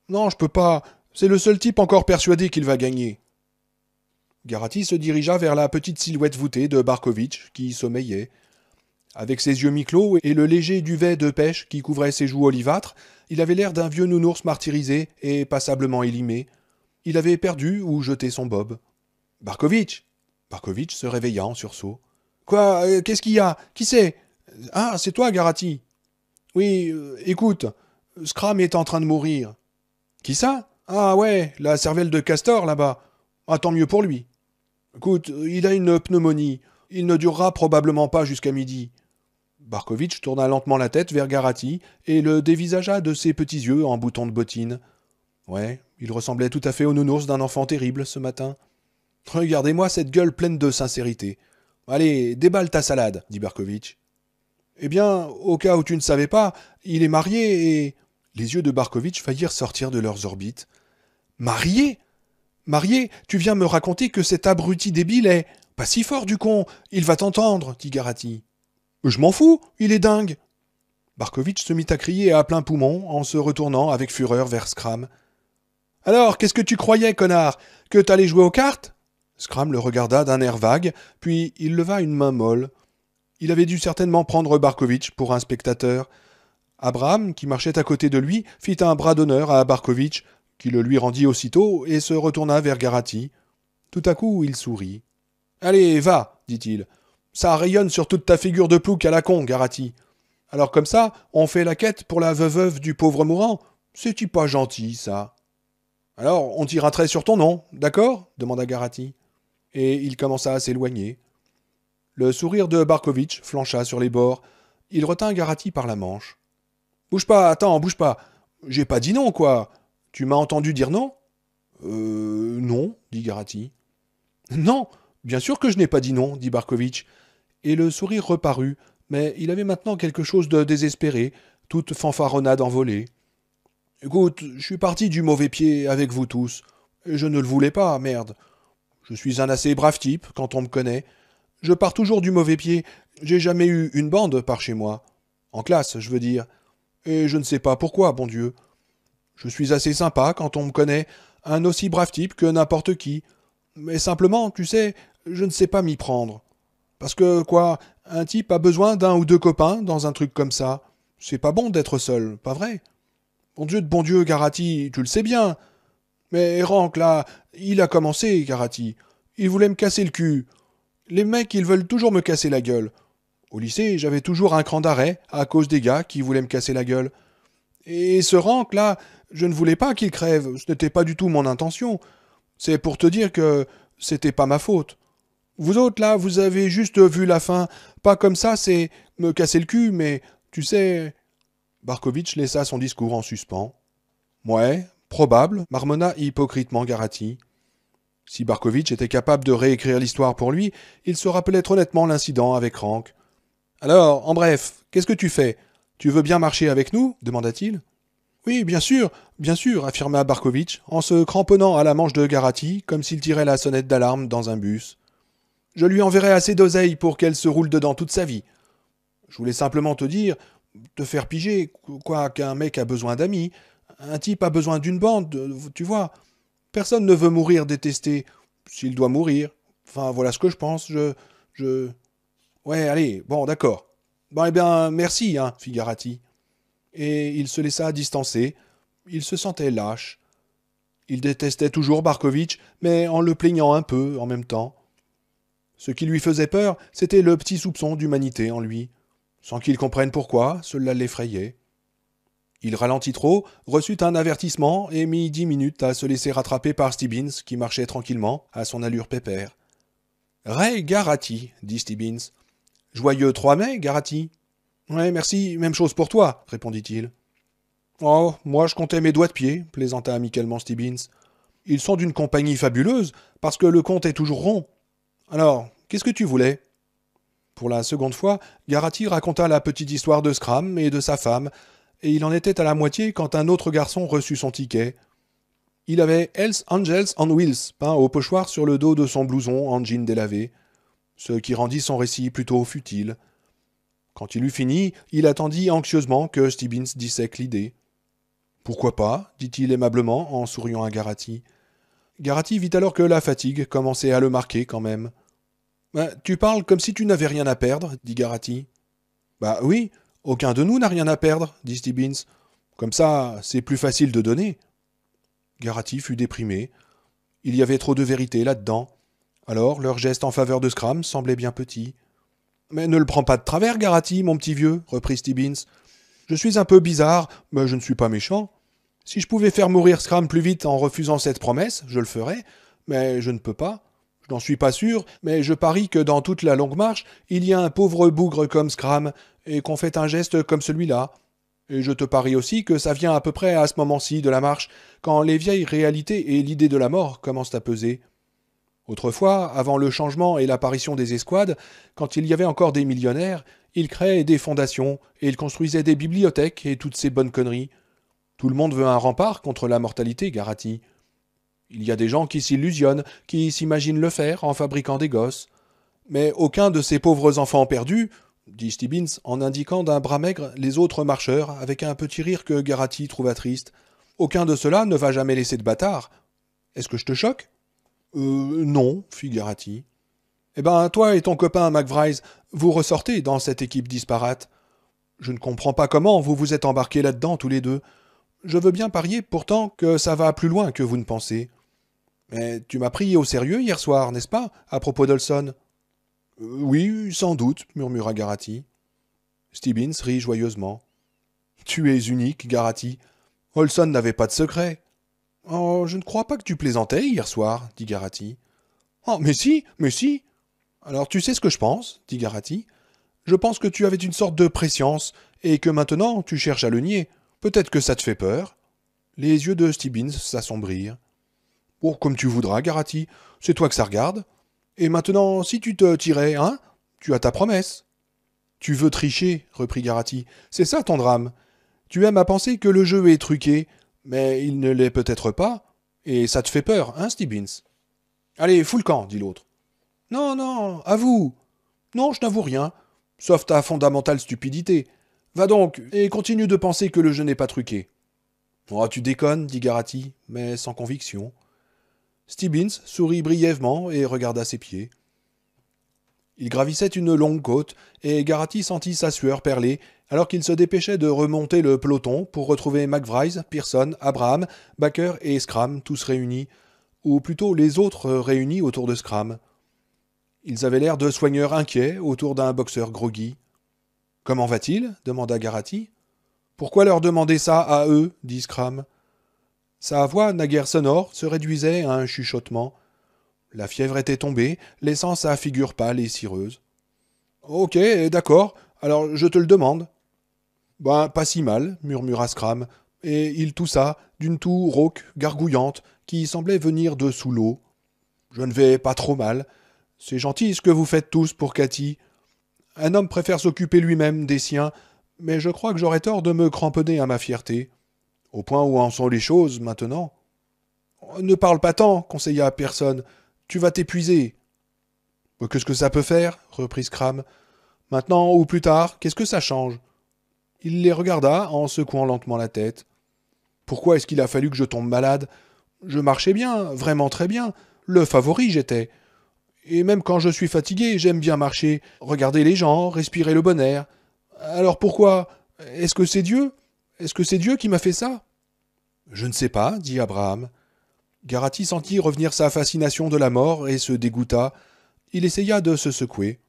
A: Non, je peux pas. C'est le seul type encore persuadé qu'il va gagner. » Garati se dirigea vers la petite silhouette voûtée de Barkovitch, qui sommeillait. Avec ses yeux mi-clos et le léger duvet de pêche qui couvrait ses joues olivâtres, il avait l'air d'un vieux nounours martyrisé et passablement élimé. Il avait perdu ou jeté son bob. « Barkovitch !» Barkovitch se réveilla en sursaut. « Quoi qu'est-ce qu'il y a ? Qui c'est ? Ah, c'est toi, Garati. Oui, écoute, Scram est en train de mourir. »« Qui ça ? Ah ouais, la cervelle de castor, là-bas. Ah, tant mieux pour lui. Écoute, il a une pneumonie. Il ne durera probablement pas jusqu'à midi. » Barkovitch tourna lentement la tête vers Garati et le dévisagea de ses petits yeux en boutons de bottines. Ouais, il ressemblait tout à fait au nounours d'un enfant terrible ce matin. « Regardez-moi cette gueule pleine de sincérité. Allez, déballe ta salade, dit Barkovitch. Eh bien, au cas où tu ne savais pas, il est marié et... Les yeux de Barkovitch faillirent sortir de leurs orbites. Marié ? Marié, tu viens me raconter que cet abruti débile est... Pas si fort, du con, il va t'entendre, dit Garati. Je m'en fous, il est dingue. Barkovitch se mit à crier à plein poumon en se retournant avec fureur vers Scram. Alors, qu'est-ce que tu croyais, connard ? Que t'allais jouer aux cartes ? Scram le regarda d'un air vague, puis il leva une main molle. Il avait dû certainement prendre Barkovitch pour un spectateur. Abraham, qui marchait à côté de lui, fit un bras d'honneur à Barkovitch, qui le lui rendit aussitôt et se retourna vers Garati. Tout à coup, il sourit. « Allez, va, dit-il. Ça rayonne sur toute ta figure de plouc à la con, Garati. Alors comme ça, on fait la quête pour la veuve du pauvre mourant. C'est-tu pas gentil, ça ? Alors, on tire un trait sur ton nom, d'accord ? Demanda Garati. Et il commença à s'éloigner. Le sourire de Barkovitch flancha sur les bords. Il retint Garati par la manche. « Bouge pas, attends, bouge pas. J'ai pas dit non, quoi. Tu m'as entendu dire non ? Non, dit Garati. Non, bien sûr que je n'ai pas dit non, dit Barkovitch, et le sourire reparut, mais il avait maintenant quelque chose de désespéré, toute fanfaronnade envolée. Écoute, je suis parti du mauvais pied avec vous tous, et je ne le voulais pas, merde. Je suis un assez brave type, quand on me connaît. Je pars toujours du mauvais pied, j'ai jamais eu une bande par chez moi. En classe, je veux dire. Et je ne sais pas pourquoi, bon Dieu. Je suis assez sympa quand on me connaît, un aussi brave type que n'importe qui. Mais simplement, tu sais, je ne sais pas m'y prendre. Parce que, quoi, un type a besoin d'un ou deux copains dans un truc comme ça. C'est pas bon d'être seul, pas vrai? Bon Dieu, Garati, tu le sais bien. Mais Rank, là, il a commencé, Garati. Il voulait me casser le cul. Les mecs, ils veulent toujours me casser la gueule. Au lycée, j'avais toujours un cran d'arrêt à cause des gars qui voulaient me casser la gueule. Et ce Rank, là, je ne voulais pas qu'il crève. Ce n'était pas du tout mon intention. C'est pour te dire que c'était pas ma faute. Vous autres, là, vous avez juste vu la fin. Pas comme ça, c'est me casser le cul, mais tu sais. Barkovitch laissa son discours en suspens. Ouais, probable, marmonna hypocritement Garati. Si Barkovitch était capable de réécrire l'histoire pour lui, il se rappelait honnêtement l'incident avec Rank. Alors, en bref, qu'est-ce que tu fais? Tu veux bien marcher avec nous demanda-t-il. Oui, bien sûr, affirma Barkovitch, en se cramponnant à la manche de Garati, comme s'il tirait la sonnette d'alarme dans un bus. Je lui enverrai assez d'oseille pour qu'elle se roule dedans toute sa vie. Je voulais simplement te dire, te faire piger, quoi qu'un mec a besoin d'amis, un type a besoin d'une bande, tu vois. Personne ne veut mourir détesté, s'il doit mourir. Enfin, voilà ce que je pense, je... Ouais, allez, bon, d'accord. Bon, eh bien, merci, hein, fit Garati. Et il se laissa distancer. Il se sentait lâche. Il détestait toujours Barkovitch, mais en le plaignant un peu en même temps. Ce qui lui faisait peur, c'était le petit soupçon d'humanité en lui. Sans qu'il comprenne pourquoi, cela l'effrayait. Il ralentit trop, reçut un avertissement et mit 10 minutes à se laisser rattraper par Stibbins, qui marchait tranquillement, à son allure pépère. Ray Garati, dit Stibbins. Joyeux 3 mai, Garati. Ouais, merci, même chose pour toi, répondit-il. Oh, moi je comptais mes doigts de pied, plaisanta amicalement Stibbins. Ils sont d'une compagnie fabuleuse, parce que le compte est toujours rond. Alors, qu'est-ce que tu voulais? Pour la seconde fois, Garati raconta la petite histoire de Scram et de sa femme, et il en était à la moitié quand un autre garçon reçut son ticket. Il avait Hells Angels on Wheels peint au pochoir sur le dos de son blouson en jean délavé, ce qui rendit son récit plutôt futile. Quand il eut fini, il attendit anxieusement que Stibbins dissèque l'idée. Pourquoi pas dit-il aimablement en souriant à Garati. Garati vit alors que la fatigue commençait à le marquer quand même. Tu parles comme si tu n'avais rien à perdre, dit Garati. Bah oui, aucun de nous n'a rien à perdre, dit Stibbins. Comme ça, c'est plus facile de donner. Garati fut déprimé. Il y avait trop de vérité là-dedans. Alors, leur geste en faveur de Scram semblait bien petit. Mais ne le prends pas de travers, Garati, mon petit vieux, reprit Stibbins. Je suis un peu bizarre, mais je ne suis pas méchant. Si je pouvais faire mourir Scram plus vite en refusant cette promesse, je le ferais, mais je ne peux pas. Je n'en suis pas sûr, mais je parie que dans toute la longue marche, il y a un pauvre bougre comme Scram, et qu'on fait un geste comme celui-là. Et je te parie aussi que ça vient à peu près à ce moment-ci de la marche, quand les vieilles réalités et l'idée de la mort commencent à peser. Autrefois, avant le changement et l'apparition des escouades, quand il y avait encore des millionnaires, ils créaient des fondations, et ils construisaient des bibliothèques et toutes ces bonnes conneries. Tout le monde veut un rempart contre la mortalité, Garati. Il y a des gens qui s'illusionnent, qui s'imaginent le faire en fabriquant des gosses. Mais aucun de ces pauvres enfants perdus, dit Stibbins en indiquant d'un bras maigre les autres marcheurs avec un petit rire que Garati trouva triste, aucun de ceux-là ne va jamais laisser de bâtard. Est-ce que je te choque? Non, fit Garati. Eh ben, toi et ton copain McVryse, vous ressortez dans cette équipe disparate. Je ne comprends pas comment vous vous êtes embarqués là-dedans tous les deux. Je veux bien parier pourtant que ça va plus loin que vous ne pensez. Mais tu m'as pris au sérieux hier soir, n'est-ce pas, à propos d'Olson? Oui, sans doute, murmura Garati. Stibbins rit joyeusement. Tu es unique, Garati. Olson n'avait pas de secret. Oh, je ne crois pas que tu plaisantais hier soir, dit Garati. Oh, mais si, mais si. Alors tu sais ce que je pense, dit Garati. Je pense que tu avais une sorte de prescience, et que maintenant tu cherches à le nier. Peut-être que ça te fait peur. Les yeux de Stibbins s'assombrirent. Oh, comme tu voudras, Garati. C'est toi que ça regarde. Et maintenant, si tu te tirais, hein? Tu as ta promesse. Tu veux tricher, reprit Garati. C'est ça ton drame. Tu aimes à penser que le jeu est truqué, mais il ne l'est peut-être pas. Et ça te fait peur, hein, Stibbins? Allez, fous le camp, dit l'autre. Non, non, avoue. Non, je n'avoue rien. Sauf ta fondamentale stupidité. Va donc, et continue de penser que le jeu n'est pas truqué. Oh, tu déconnes, dit Garati, mais sans conviction. Stibbins sourit brièvement et regarda ses pieds. Il gravissait une longue côte, et Garati sentit sa sueur perler, alors qu'il se dépêchait de remonter le peloton pour retrouver McVryse, Pearson, Abraham, Baker et Scram, tous réunis, ou plutôt les autres réunis autour de Scram. Ils avaient l'air de soigneurs inquiets autour d'un boxeur groggy. « Comment va-t-il » demanda Garati. « Pourquoi leur demander ça à eux » dit Scram. Sa voix, naguère sonore, se réduisait à un chuchotement. La fièvre était tombée, laissant sa figure pâle et cireuse. « Ok, d'accord, alors je te le demande. »« Ben, pas si mal, » murmura Scram, et il toussa, d'une toux rauque, gargouillante, qui semblait venir de sous l'eau. « Je ne vais pas trop mal. C'est gentil ce que vous faites tous pour Cathy. Un homme préfère s'occuper lui-même des siens, mais je crois que j'aurais tort de me cramponner à ma fierté. Au point où en sont les choses, maintenant. »« Ne parle pas tant, conseilla Pearson. Tu vas t'épuiser. »« Qu'est-ce que ça peut faire » reprit Scram. « Maintenant ou plus tard, qu'est-ce que ça change ?» Il les regarda en secouant lentement la tête. « Pourquoi est-ce qu'il a fallu que je tombe malade ? Je marchais bien, vraiment très bien. Le favori, j'étais. Et même quand je suis fatigué, j'aime bien marcher, regarder les gens, respirer le bon air. Alors pourquoi ? Est-ce que c'est Dieu ? Est-ce que c'est Dieu qui m'a fait ça ? » « Je ne sais pas, dit Abraham. Garati sentit revenir sa fascination de la mort et se dégoûta. Il essaya de se secouer.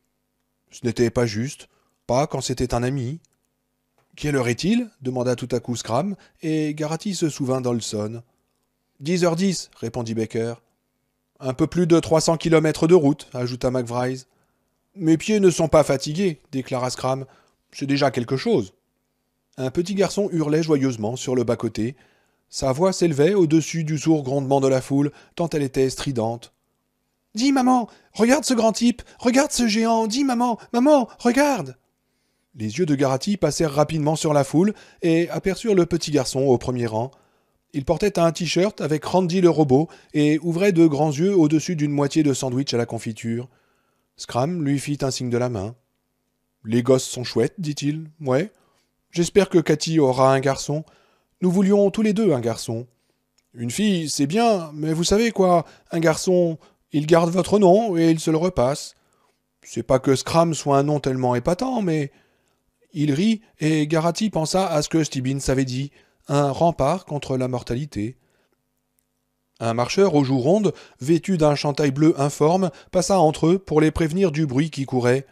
A: Ce n'était pas juste, pas quand c'était un ami. « Quelle heure est-il » demanda tout à coup Scram, et Garati se souvint d'Olson. « 10h10, répondit Baker. « Un peu plus de 300 kilomètres de route, ajouta McVryse. « Mes pieds ne sont pas fatigués, déclara Scram. C'est déjà quelque chose. » Un petit garçon hurlait joyeusement sur le bas-côté. Sa voix s'élevait au-dessus du sourd grondement de la foule, tant elle était stridente. « Dis, maman, regarde ce grand type, regarde ce géant, dis, maman, maman, regarde !» Les yeux de Garati passèrent rapidement sur la foule et aperçurent le petit garçon au premier rang. Il portait un t-shirt avec Randy le robot et ouvrait de grands yeux au-dessus d'une moitié de sandwich à la confiture. Scram lui fit un signe de la main. « Les gosses sont chouettes, dit-il. Ouais. J'espère que Cathy aura un garçon. Nous voulions tous les deux un garçon. Une fille, c'est bien, mais vous savez quoi, un garçon, il garde votre nom et il se le repasse. C'est pas que Scram soit un nom tellement épatant, mais... » Il rit, et Garati pensa à ce que Stibbins avait dit, un rempart contre la mortalité. Un marcheur aux joues rondes, vêtu d'un chandail bleu informe, passa entre eux pour les prévenir du bruit qui courait.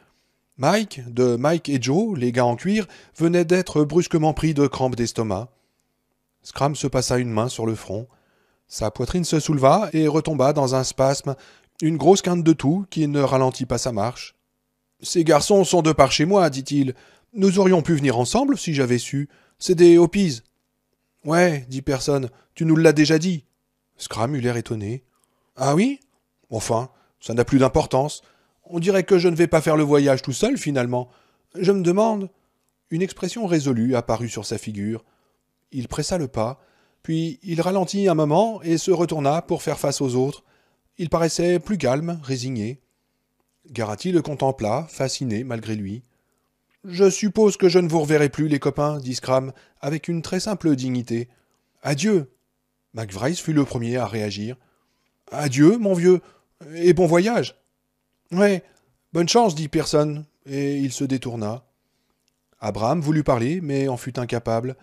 A: Mike, de Mike et Joe, les gars en cuir, venaient d'être brusquement pris de crampes d'estomac. Scram se passa une main sur le front. Sa poitrine se souleva et retomba dans un spasme, une grosse quinte de toux qui ne ralentit pas sa marche. « Ces garçons sont de par chez moi, dit-il. Nous aurions pu venir ensemble si j'avais su. C'est des Hopis. »« Ouais, dit Pearson, tu nous l'as déjà dit. » Scram eut l'air étonné. « Ah oui ? Enfin, ça n'a plus d'importance. On dirait que je ne vais pas faire le voyage tout seul, finalement. Je me demande... » Une expression résolue apparut sur sa figure. Il pressa le pas, puis il ralentit un moment et se retourna pour faire face aux autres. Il paraissait plus calme, résigné. Garati le contempla, fasciné malgré lui. « Je suppose que je ne vous reverrai plus, les copains, dit Scram, avec une très simple dignité. Adieu. McVryse fut le premier à réagir. Adieu, mon vieux, et bon voyage. Ouais, bonne chance, dit Pearson, et il se détourna. Abraham voulut parler, mais en fut incapable.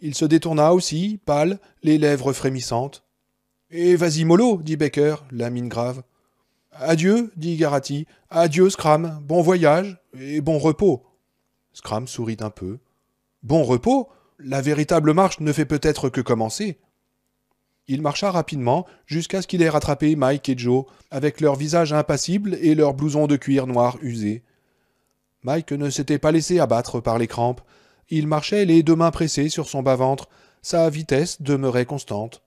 A: Il se détourna aussi, pâle, les lèvres frémissantes. Et vas-y, mollo, dit Baker, la mine grave. Adieu, dit Garati. Adieu, Scram, bon voyage, et bon repos. Scram sourit un peu. Bon repos ? La véritable marche ne fait peut-être que commencer. Il marcha rapidement jusqu'à ce qu'il ait rattrapé Mike et Joe, avec leurs visages impassibles et leurs blousons de cuir noir usés. Mike ne s'était pas laissé abattre par les crampes. Il marchait les deux mains pressées sur son bas-ventre. Sa vitesse demeurait constante.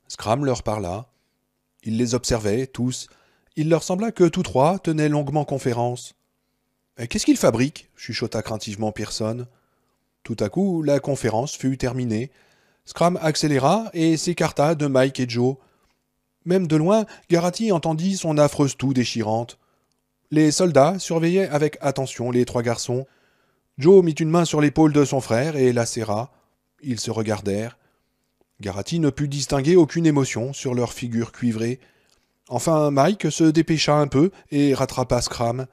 A: Scram leur parla. Il les observait, tous. Il leur sembla que tous trois tenaient longuement conférence. « Qu'est-ce qu'ils fabriquent » chuchota craintivement Pearson. Tout à coup, la conférence fut terminée. Scram accéléra et s'écarta de Mike et Joe. Même de loin, Garrity entendit son affreuse toux déchirante. Les soldats surveillaient avec attention les trois garçons. Joe mit une main sur l'épaule de son frère et la serra. Ils se regardèrent. Garrity ne put distinguer aucune émotion sur leurs figures cuivrées. Enfin, Mike se dépêcha un peu et rattrapa Scram.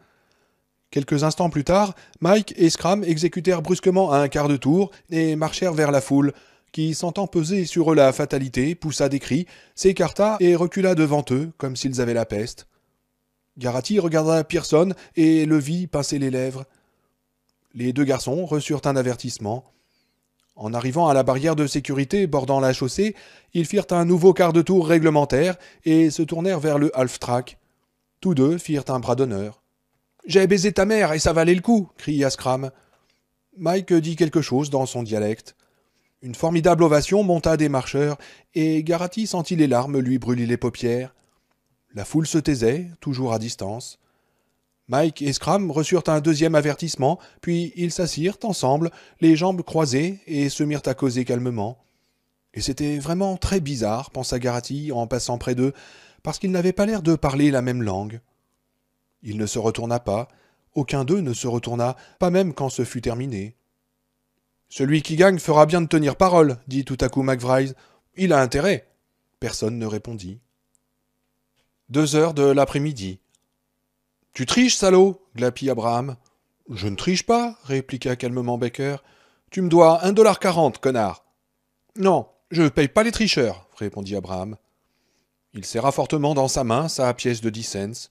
A: Quelques instants plus tard, Mike et Scram exécutèrent brusquement un quart de tour et marchèrent vers la foule, qui, sentant peser sur eux la fatalité, poussa des cris, s'écarta et recula devant eux, comme s'ils avaient la peste. Garrity regarda Pearson et le vit pincer les lèvres. Les deux garçons reçurent un avertissement. En arrivant à la barrière de sécurité bordant la chaussée, ils firent un nouveau quart de tour réglementaire et se tournèrent vers le half-track. Tous deux firent un bras d'honneur. « J'ai baisé ta mère et ça valait le coup !» cria Scram. Mike dit quelque chose dans son dialecte. Une formidable ovation monta des marcheurs et Garrity sentit les larmes lui brûler les paupières. La foule se taisait, toujours à distance. Mike et Scram reçurent un deuxième avertissement, puis ils s'assirent ensemble, les jambes croisées, et se mirent à causer calmement. Et c'était vraiment très bizarre, pensa Garrity en passant près d'eux, parce qu'ils n'avaient pas l'air de parler la même langue. Il ne se retourna pas, aucun d'eux ne se retourna, pas même quand ce fut terminé. « Celui qui gagne fera bien de tenir parole, dit tout à coup McVrise. Il a intérêt. Personne ne répondit. 2 heures de l'après-midi. Tu triches, salaud glapit Abraham. Je ne triche pas, répliqua calmement Baker. Tu me dois $1,40, connard. Non, je ne paye pas les tricheurs, répondit Abraham. Il serra fortement dans sa main sa pièce de 10 cents.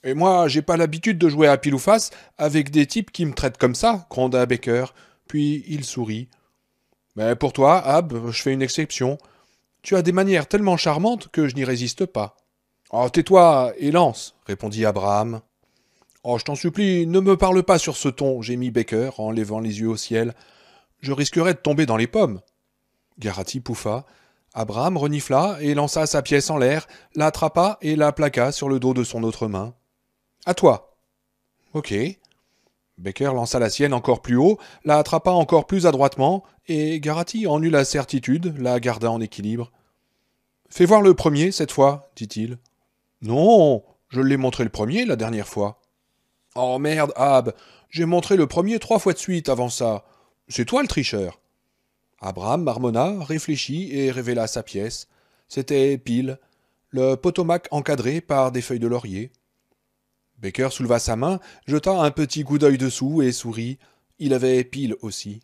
A: Et moi, j'ai pas l'habitude de jouer à pile ou face avec des types qui me traitent comme ça, gronda Baker. Puis il sourit. Mais pour toi, Ab, je fais une exception. Tu as des manières tellement charmantes que je n'y résiste pas. Oh, tais-toi et lance, répondit Abraham. Oh, je t'en supplie, ne me parle pas sur ce ton, gémit Baker en levant les yeux au ciel. Je risquerais de tomber dans les pommes. Garrity pouffa. Abraham renifla et lança sa pièce en l'air, l'attrapa et la plaqua sur le dos de son autre main. À toi. Ok. Baker lança la sienne encore plus haut, la attrapa encore plus adroitement, et Garrity en eut la certitude, la garda en équilibre. Fais voir le premier, cette fois, dit-il. Non, je l'ai montré le premier la dernière fois. Oh merde, Ab, j'ai montré le premier 3 fois de suite avant ça. C'est toi le tricheur. Abraham marmonna, réfléchit et révéla sa pièce. C'était pile, le potomac encadré par des feuilles de laurier. Baker souleva sa main, jeta un petit coup d'œil dessous et sourit. Il avait pile aussi.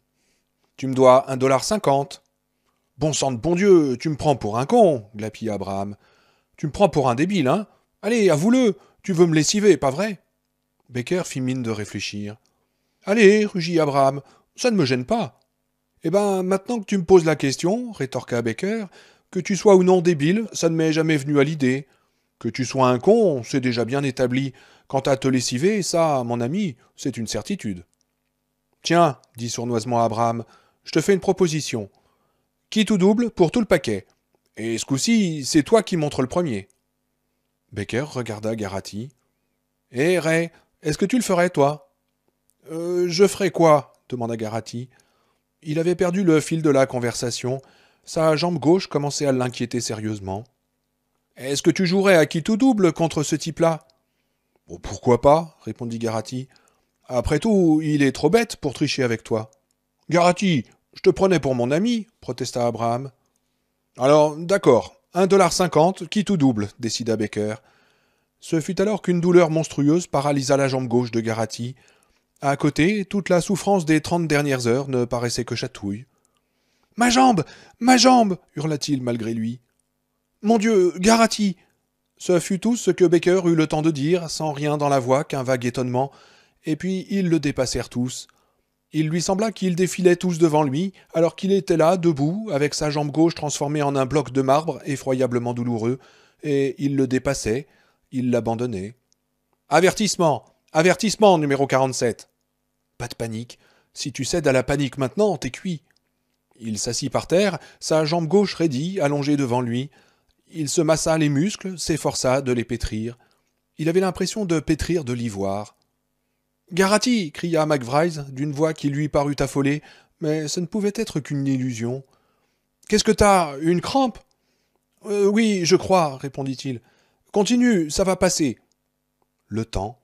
A: Tu me dois $1,50. Bon sang de bon Dieu, tu me prends pour un con, glapit Abraham. Tu me prends pour un débile, hein? Allez, avoue-le, tu veux me lessiver, pas vrai? Baker fit mine de réfléchir. Allez, rugit Abraham, ça ne me gêne pas. Eh ben, maintenant que tu me poses la question, rétorqua Baker, que tu sois ou non débile, ça ne m'est jamais venu à l'idée. Que tu sois un con, c'est déjà bien établi. Quant à te lessiver, ça, mon ami, c'est une certitude. Tiens, dit sournoisement Abraham, je te fais une proposition. Quitte ou double pour tout le paquet. Et ce coup-ci, c'est toi qui montres le premier. Baker regarda Garrity. Eh, Ray, est-ce que tu le ferais, toi? Je ferais quoi? Demanda Garrity. Il avait perdu le fil de la conversation. Sa jambe gauche commençait à l'inquiéter sérieusement. Est-ce que tu jouerais à quitte ou double contre ce type-là? Bon, pourquoi pas, répondit Garrity. Après tout, il est trop bête pour tricher avec toi. Garrity, je te prenais pour mon ami, protesta Abraham. Alors, d'accord, $1,50, quitte ou double, décida Baker. Ce fut alors qu'une douleur monstrueuse paralysa la jambe gauche de Garrity. À côté, toute la souffrance des 30 dernières heures ne paraissait que chatouille. Ma jambe! Ma jambe! hurla-t-il malgré lui. Mon Dieu, Garrity! Ce fut tout ce que Baker eut le temps de dire, sans rien dans la voix qu'un vague étonnement, et puis ils le dépassèrent tous. Il lui sembla qu'ils défilaient tous devant lui, alors qu'il était là, debout, avec sa jambe gauche transformée en un bloc de marbre effroyablement douloureux, et il le dépassait, il l'abandonnait. Avertissement! Avertissement, numéro 47! Pas de panique. Si tu cèdes à la panique maintenant, t'es cuit. Il s'assit par terre, sa jambe gauche raidie, allongée devant lui. Il se massa les muscles, s'efforça de les pétrir. Il avait l'impression de pétrir de l'ivoire. « Garati !» cria McVryse d'une voix qui lui parut affolée, mais ce ne pouvait être qu'une illusion. « Qu'est-ce que t'as? Une crampe ?»« Oui, je crois, répondit-il. Continue, ça va passer. Le temps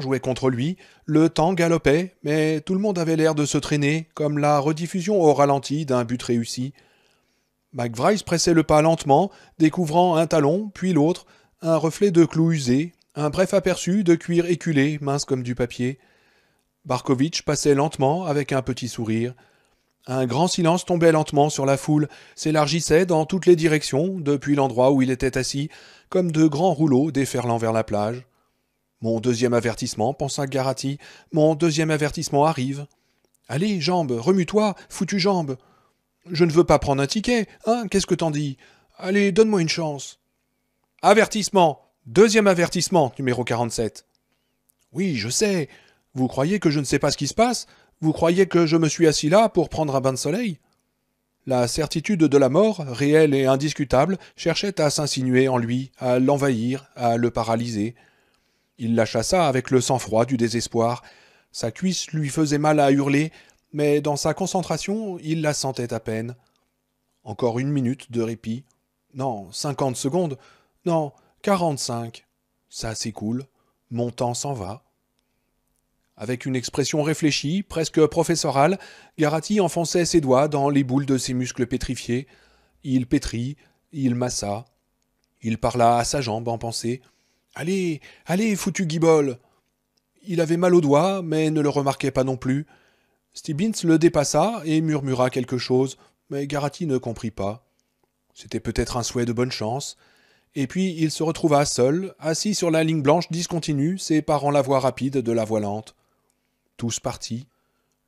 A: jouait contre lui, le temps galopait, mais tout le monde avait l'air de se traîner, comme la rediffusion au ralenti d'un but réussi. McVryse pressait le pas lentement, découvrant un talon, puis l'autre, un reflet de clous usés, un bref aperçu de cuir éculé, mince comme du papier. Barkovitch passait lentement, avec un petit sourire. Un grand silence tombait lentement sur la foule, s'élargissait dans toutes les directions, depuis l'endroit où il était assis, comme de grands rouleaux déferlant vers la plage. Mon deuxième avertissement, pensa Garati, mon deuxième avertissement arrive. Allez, jambe, remue-toi, foutue jambe. Je ne veux pas prendre un ticket, hein, qu'est-ce que t'en dis? Allez, donne-moi une chance. Avertissement, deuxième avertissement, numéro 47. Oui, je sais. Vous croyez que je ne sais pas ce qui se passe? Vous croyez que je me suis assis là pour prendre un bain de soleil? La certitude de la mort, réelle et indiscutable, cherchait à s'insinuer en lui, à l'envahir, à le paralyser. Il la chassa avec le sang-froid du désespoir. Sa cuisse lui faisait mal à hurler, mais dans sa concentration, il la sentait à peine. Encore 1 minute de répit. Non, 50 secondes. Non, 45. Ça s'écoule. Mon temps s'en va. Avec une expression réfléchie, presque professorale, Garati enfonçait ses doigts dans les boules de ses muscles pétrifiés. Il pétrit, il massa. Il parla à sa jambe en pensée. « Allez, allez, foutu guibole !» Il avait mal aux doigts, mais ne le remarquait pas non plus. Stibbins le dépassa et murmura quelque chose, mais Garati ne comprit pas. C'était peut-être un souhait de bonne chance. Et puis il se retrouva seul, assis sur la ligne blanche discontinue, séparant la voie rapide de la voie lente. Tous partis.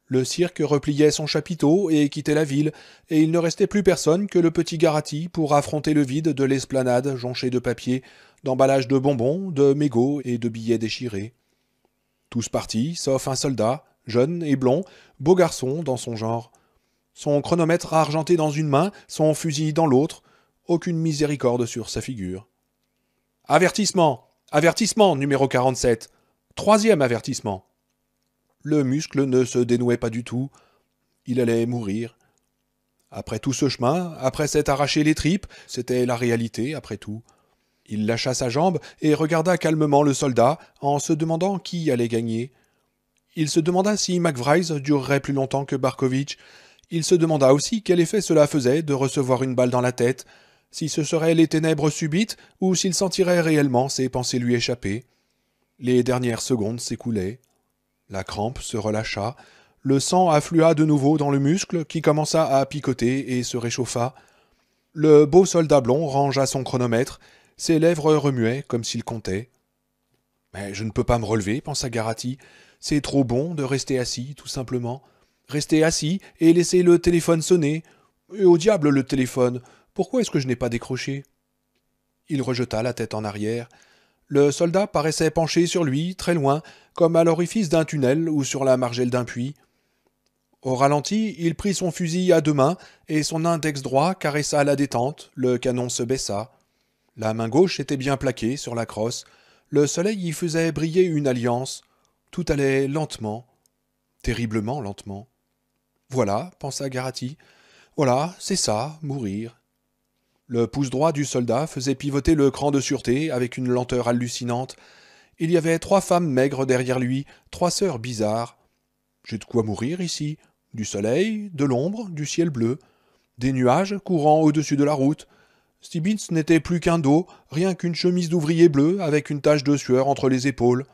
A: Le cirque repliait son chapiteau et quittait la ville, et il ne restait plus personne que le petit Garati pour affronter le vide de l'esplanade jonchée de papier, d'emballages de bonbons, de mégots et de billets déchirés. Tous partis, sauf un soldat, jeune et blond, beau garçon dans son genre. Son chronomètre argenté dans une main, son fusil dans l'autre, aucune miséricorde sur sa figure. « Avertissement! Avertissement, numéro 47! Troisième avertissement !» Le muscle ne se dénouait pas du tout. Il allait mourir. Après tout ce chemin, après s'être arraché les tripes, c'était la réalité, après tout. Il lâcha sa jambe et regarda calmement le soldat, en se demandant qui allait gagner. Il se demanda si McVryse durerait plus longtemps que Barkovitch. Il se demanda aussi quel effet cela faisait de recevoir une balle dans la tête, si ce seraient les ténèbres subites ou s'il sentirait réellement ses pensées lui échapper. Les dernières secondes s'écoulaient. La crampe se relâcha, le sang afflua de nouveau dans le muscle qui commença à picoter et se réchauffa. Le beau soldat blond rangea son chronomètre, ses lèvres remuaient comme s'il comptait. « Mais je ne peux pas me relever, pensa Garati. C'est trop bon de rester assis, tout simplement. Rester assis et laisser le téléphone sonner. Et au diable le téléphone, pourquoi est-ce que je n'ai pas décroché ?» Il rejeta la tête en arrière. Le soldat paraissait penché sur lui, très loin, comme à l'orifice d'un tunnel ou sur la margelle d'un puits. Au ralenti, il prit son fusil à 2 mains et son index droit caressa la détente, le canon se baissa. La main gauche était bien plaquée sur la crosse. Le soleil y faisait briller une alliance. Tout allait lentement, terriblement lentement. Voilà, pensa Garati. Voilà, c'est ça, mourir. Le pouce droit du soldat faisait pivoter le cran de sûreté avec une lenteur hallucinante. Il y avait 3 femmes maigres derrière lui, 3 sœurs bizarres. J'ai de quoi mourir ici. Du soleil, de l'ombre, du ciel bleu. Des nuages courant au-dessus de la route. Stibbins n'était plus qu'un dos, rien qu'une chemise d'ouvrier bleu avec une tache de sueur entre les épaules.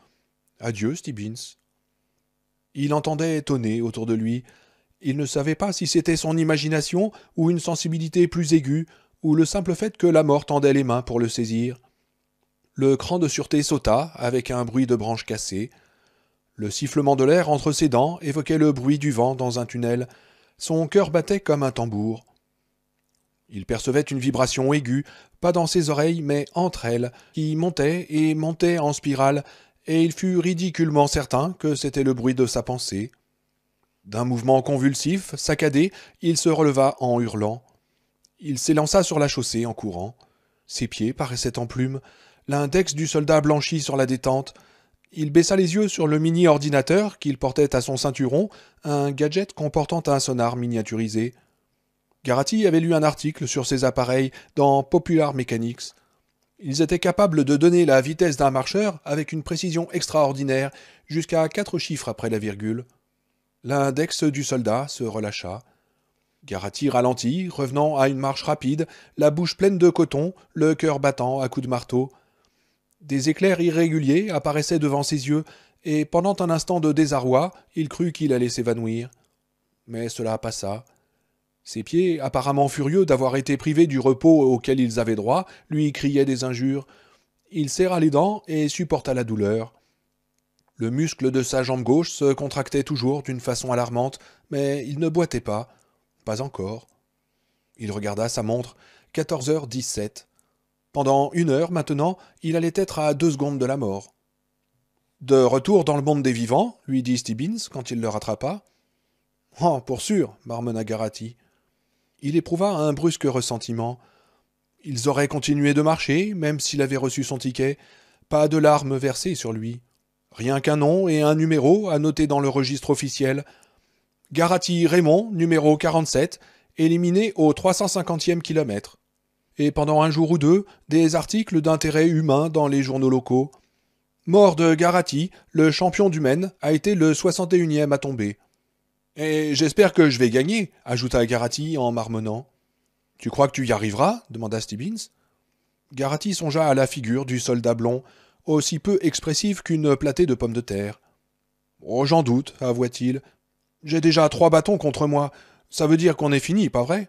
A: Adieu, Stibbins. Il entendait tonner autour de lui. Il ne savait pas si c'était son imagination ou une sensibilité plus aiguë, ou le simple fait que la mort tendait les mains pour le saisir. Le cran de sûreté sauta, avec un bruit de branches cassées. Le sifflement de l'air entre ses dents évoquait le bruit du vent dans un tunnel. Son cœur battait comme un tambour. Il percevait une vibration aiguë, pas dans ses oreilles, mais entre elles, qui montait et montait en spirale, et il fut ridiculement certain que c'était le bruit de sa pensée. D'un mouvement convulsif, saccadé, il se releva en hurlant. Il s'élança sur la chaussée en courant. Ses pieds paraissaient en plumes, l'index du soldat blanchi sur la détente. Il baissa les yeux sur le mini-ordinateur qu'il portait à son ceinturon, un gadget comportant un sonar miniaturisé. Garati avait lu un article sur ces appareils dans Popular Mechanics. Ils étaient capables de donner la vitesse d'un marcheur avec une précision extraordinaire, jusqu'à 4 chiffres après la virgule. L'index du soldat se relâcha. Garati ralentit, revenant à une marche rapide, la bouche pleine de coton, le cœur battant à coups de marteau. Des éclairs irréguliers apparaissaient devant ses yeux, et pendant un instant de désarroi, il crut qu'il allait s'évanouir. Mais cela passa. Ses pieds, apparemment furieux d'avoir été privés du repos auquel ils avaient droit, lui criaient des injures. Il serra les dents et supporta la douleur. Le muscle de sa jambe gauche se contractait toujours d'une façon alarmante, mais il ne boitait pas. Pas encore. Il regarda sa montre. 14h17. Pendant 1 heure maintenant, il allait être à 2 secondes de la mort. De retour dans le monde des vivants, lui dit Stibbins quand il le rattrapa. Oh, pour sûr, marmonna Garati. Il éprouva un brusque ressentiment. Ils auraient continué de marcher, même s'il avait reçu son ticket. Pas de larmes versées sur lui. Rien qu'un nom et un numéro à noter dans le registre officiel. Garati Raymond, numéro 47, éliminé au 350e kilomètre. Et pendant un jour ou deux, des articles d'intérêt humain dans les journaux locaux. Mort de Garati, le champion du Maine, a été le 61e à tomber. Et j'espère que je vais gagner, ajouta Garati en marmonnant. Tu crois que tu y arriveras demanda Stibbins. Garati songea à la figure du soldat blond, aussi peu expressive qu'une platée de pommes de terre. Oh, j'en doute, avoua-t-il. J'ai déjà 3 bâtons contre moi. Ça veut dire qu'on est fini, pas vrai?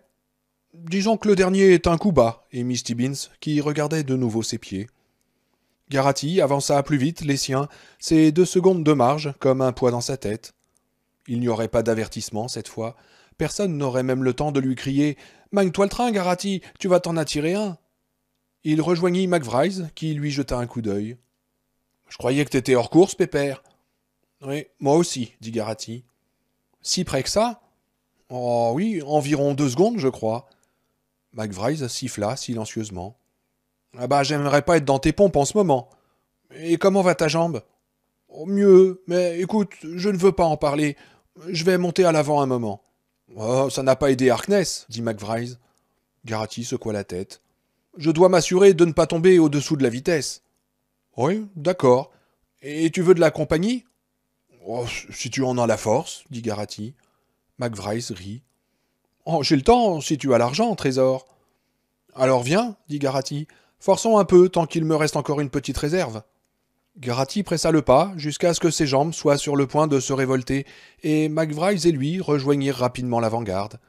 A: Disons que le dernier est un coup bas, émit Stibbins, qui regardait de nouveau ses pieds. Garati avança plus vite les siens, ses 2 secondes de marge, comme un poids dans sa tête. Il n'y aurait pas d'avertissement cette fois. Personne n'aurait même le temps de lui crier « Magne-toi le train, Garati, tu vas t'en attirer un !» Il rejoignit McVryse, qui lui jeta un coup d'œil. « Je croyais que t'étais hors course, Pépère. »« Oui, moi aussi, » dit Garati. « Si près que ça ?»« Oh oui, environ 2 secondes, je crois. » McVryse siffla silencieusement. « Ah bah, j'aimerais pas être dans tes pompes en ce moment. Et comment va ta jambe ?»« Oh, mieux, mais écoute, je ne veux pas en parler. Je vais monter à l'avant un moment. »« Oh, ça n'a pas aidé Harkness, » dit McVryse. Garati secoua la tête. « Je dois m'assurer de ne pas tomber au-dessous de la vitesse. »« Oui, d'accord. Et tu veux de la compagnie ?»« Oh, si tu en as la force, » dit Garati. McVryse rit. « Oh, j'ai le temps, si tu as l'argent, trésor. »« Alors viens, » dit Garati. « Forçons un peu tant qu'il me reste encore une petite réserve. » Garati pressa le pas jusqu'à ce que ses jambes soient sur le point de se révolter, et McVryse et lui rejoignirent rapidement l'avant-garde.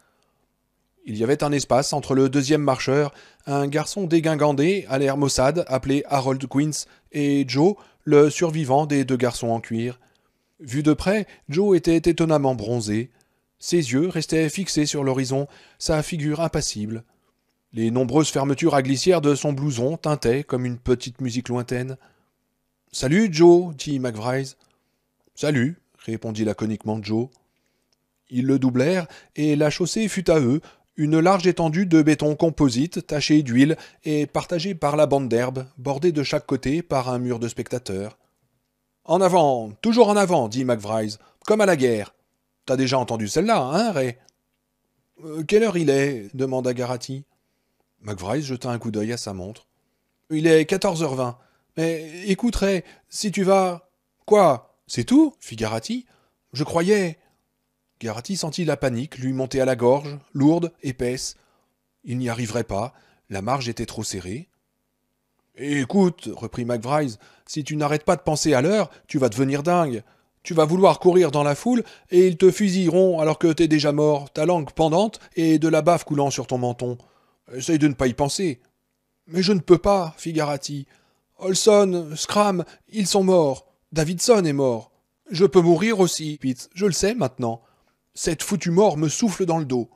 A: Il y avait un espace entre le deuxième marcheur, un garçon dégingandé à l'air maussade appelé Harold Quince, et Joe, le survivant des 2 garçons en cuir. Vu de près, Joe était étonnamment bronzé. Ses yeux restaient fixés sur l'horizon, sa figure impassible. Les nombreuses fermetures à glissière de son blouson tintaient comme une petite musique lointaine. « Salut, Joe, » dit McVryse. « Salut, » répondit laconiquement Joe. Ils le doublèrent, et la chaussée fut à eux, une large étendue de béton composite tachée d'huile et partagée par la bande d'herbe, bordée de chaque côté par un mur de spectateurs. « En avant, toujours en avant, » dit McVryse, « comme à la guerre. T'as déjà entendu celle-là, hein, Ray ?»« Quelle heure il est ?» demanda Garati. McVryse jeta un coup d'œil à sa montre. « Il est 14h20. Mais écoute, Ray, si tu vas... »« Quoi? C'est tout ?» fit Garati. « Je croyais... » Garati sentit la panique lui monter à la gorge, lourde, épaisse. Il n'y arriverait pas, la marge était trop serrée. « Écoute, reprit McVryse, si tu n'arrêtes pas de penser à l'heure, tu vas devenir dingue. Tu vas vouloir courir dans la foule, et ils te fusilleront alors que t'es déjà mort, ta langue pendante et de la bave coulant sur ton menton. Essaye de ne pas y penser. »« Mais je ne peux pas, fit Garati. Olson, Scram, ils sont morts. Davidson est mort. Je peux mourir aussi, Pete, je le sais maintenant. Cette foutue mort me souffle dans le dos. »«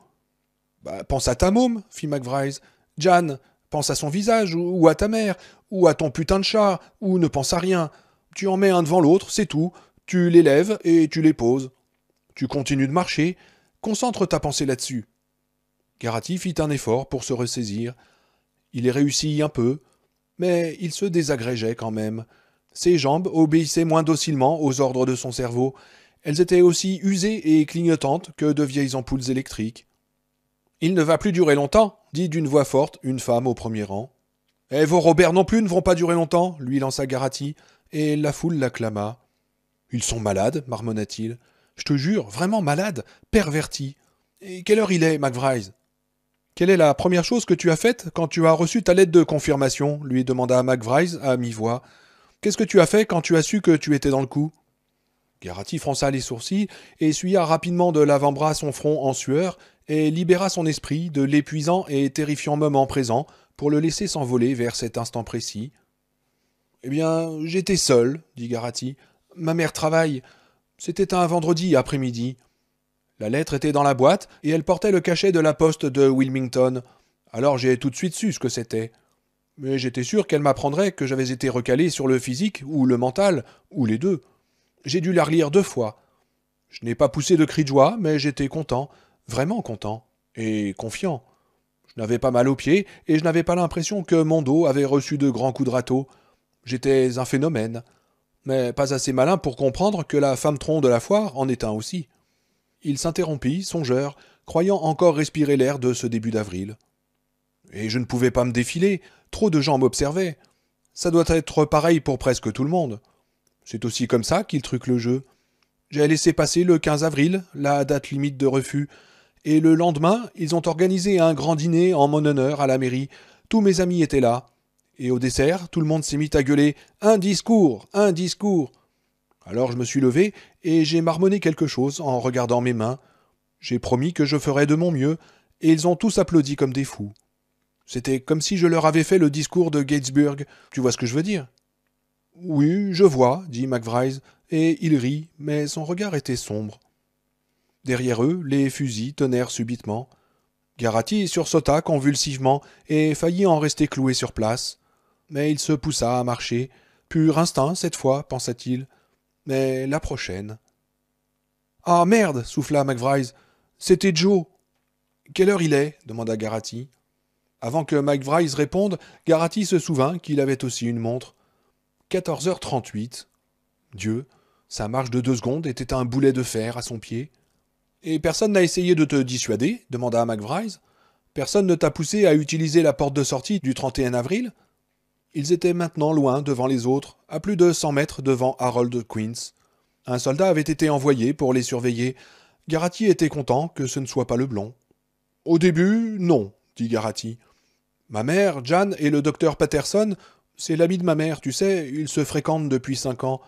A: Bah, pense à ta môme, fit McVryse. Jan, pense à son visage, ou à ta mère, ou à ton putain de chat, ou ne pense à rien. Tu en mets un devant l'autre, c'est tout. Tu les lèves et tu les poses. Tu continues de marcher. Concentre ta pensée là-dessus. » Garati fit un effort pour se ressaisir. Il y réussit un peu, mais il se désagrégeait quand même. Ses jambes obéissaient moins docilement aux ordres de son cerveau. Elles étaient aussi usées et clignotantes que de vieilles ampoules électriques. Il ne va plus durer longtemps, dit d'une voix forte une femme au premier rang. Et vos Robert non plus ne vont pas durer longtemps, lui lança Garati, et la foule l'acclama. Ils sont malades, marmonna-t-il. Je te jure, vraiment malades, pervertis. Et quelle heure il est, McVrise? Quelle est la première chose que tu as faite quand tu as reçu ta lettre de confirmation lui demanda McVrise à mi-voix. Qu'est-ce que tu as fait quand tu as su que tu étais dans le coup? Garati fronça les sourcils, essuya rapidement de l'avant-bras son front en sueur, et libéra son esprit de l'épuisant et terrifiant moment présent pour le laisser s'envoler vers cet instant précis. Eh bien, j'étais seul, dit Garati. Ma mère travaille. C'était un vendredi après-midi. La lettre était dans la boîte, et elle portait le cachet de la poste de Wilmington. Alors j'ai tout de suite su ce que c'était. Mais j'étais sûr qu'elle m'apprendrait que j'avais été recalé sur le physique, ou le mental, ou les deux. J'ai dû la relire 2 fois. Je n'ai pas poussé de cri de joie, mais j'étais content, vraiment content, et confiant. Je n'avais pas mal aux pieds, et je n'avais pas l'impression que mon dos avait reçu de grands coups de râteau. J'étais un phénomène, mais pas assez malin pour comprendre que la femme-tronc de la foire en est un aussi. Il s'interrompit, songeur, croyant encore respirer l'air de ce début d'avril. Et je ne pouvais pas me défiler, trop de gens m'observaient. Ça doit être pareil pour presque tout le monde. C'est aussi comme ça qu'ils truquent le jeu. J'ai laissé passer le 15 avril, la date limite de refus, et le lendemain, ils ont organisé un grand dîner en mon honneur à la mairie. Tous mes amis étaient là. Et au dessert, tout le monde s'est mis à gueuler « Un discours, un discours !» Alors je me suis levé et j'ai marmonné quelque chose en regardant mes mains. J'ai promis que je ferais de mon mieux, et ils ont tous applaudi comme des fous. C'était comme si je leur avais fait le discours de Gettysburg. Tu vois ce que je veux dire? Oui, je vois, dit McVrise, et il rit, mais son regard était sombre. Derrière eux, les fusils tonnèrent subitement. Garati sursauta convulsivement et faillit en rester cloué sur place. Mais il se poussa à marcher. Pur instinct, cette fois, pensa-t-il. Mais la prochaine. Ah merde, souffla McVrise. C'était Joe. Quelle heure il est? Demanda Garati. Avant que McVrise réponde, Garati se souvint qu'il avait aussi une montre. 14h38. Dieu, sa marche de 2 secondes était un boulet de fer à son pied. Et personne n'a essayé de te dissuader? Demanda McVrise. Personne ne t'a poussé à utiliser la porte de sortie du 31 avril? Ils étaient maintenant loin devant les autres, à plus de 100 mètres devant Harold Quince. Un soldat avait été envoyé pour les surveiller. Garati était content que ce ne soit pas le blond. Au début, non, dit Garati. Ma mère, Jan et le docteur Patterson, c'est l'ami de ma mère, tu sais, ils se fréquentent depuis 5 ans.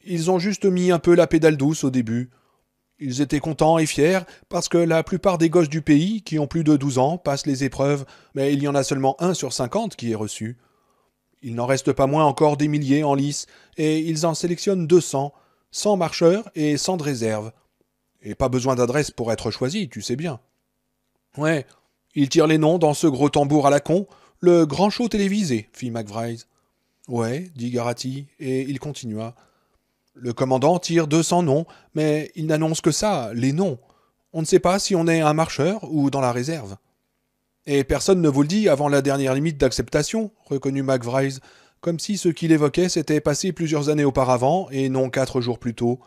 A: Ils ont juste mis un peu la pédale douce au début. Ils étaient contents et fiers parce que la plupart des gosses du pays qui ont plus de 12 ans passent les épreuves, mais il y en a seulement 1 sur 50 qui est reçu. Il n'en reste pas moins encore des milliers en lice, et ils en sélectionnent 200, 100 marcheurs et 100 de réserve. Et pas besoin d'adresse pour être choisi, tu sais bien. Ouais, ils tirent les noms dans ce gros tambour à la con, le grand show télévisé, fit McVrise. Ouais, dit Garati, et il continua. Le commandant tire 200 noms, mais il n'annonce que ça, les noms. On ne sait pas si on est un marcheur ou dans la réserve. Et personne ne vous le dit avant la dernière limite d'acceptation, reconnut McVrise, comme si ce qu'il évoquait s'était passé plusieurs années auparavant et non 4 jours plus tôt.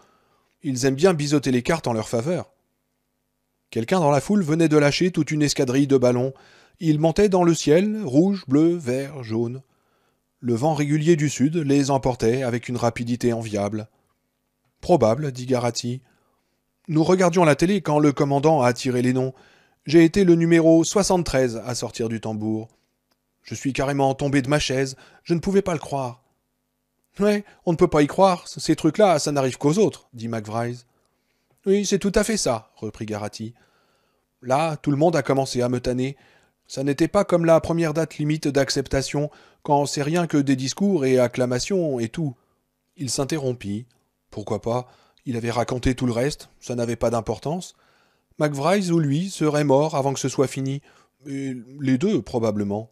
A: Ils aiment bien biseauter les cartes en leur faveur. Quelqu'un dans la foule venait de lâcher toute une escadrille de ballons. Ils montaient dans le ciel, rouge, bleu, vert, jaune. Le vent régulier du sud les emportait avec une rapidité enviable. Probable, dit Garati. Nous regardions la télé quand le commandant a tiré les noms. J'ai été le numéro 73 à sortir du tambour. Je suis carrément tombé de ma chaise, je ne pouvais pas le croire. Ouais, on ne peut pas y croire, ces trucs-là, ça n'arrive qu'aux autres, dit McVrise. Oui, c'est tout à fait ça, reprit Garati. Là, tout le monde a commencé à me tanner. Ça n'était pas comme la première date limite d'acceptation, quand c'est rien que des discours et acclamations et tout. Il s'interrompit. Pourquoi pas? Il avait raconté tout le reste, ça n'avait pas d'importance. McVrise ou lui serait mort avant que ce soit fini. Et les deux, probablement.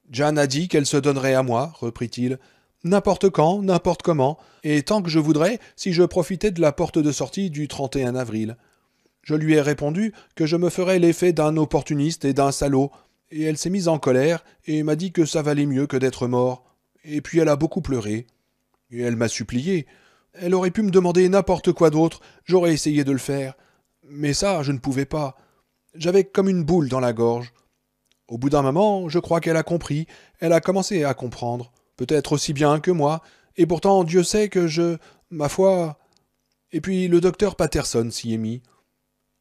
A: Jan a dit qu'elle se donnerait à moi, reprit-il. N'importe quand, n'importe comment, et tant que je voudrais, si je profitais de la porte de sortie du 31 avril. Je lui ai répondu que je me ferais l'effet d'un opportuniste et d'un salaud, et elle s'est mise en colère et m'a dit que ça valait mieux que d'être mort. Et puis elle a beaucoup pleuré. Et elle m'a supplié. Elle aurait pu me demander n'importe quoi d'autre, j'aurais essayé de le faire. Mais ça, je ne pouvais pas. J'avais comme une boule dans la gorge. Au bout d'un moment, je crois qu'elle a compris, elle a commencé à comprendre, peut-être aussi bien que moi, et pourtant Dieu sait que ma foi... Et puis le docteur Patterson s'y est mis.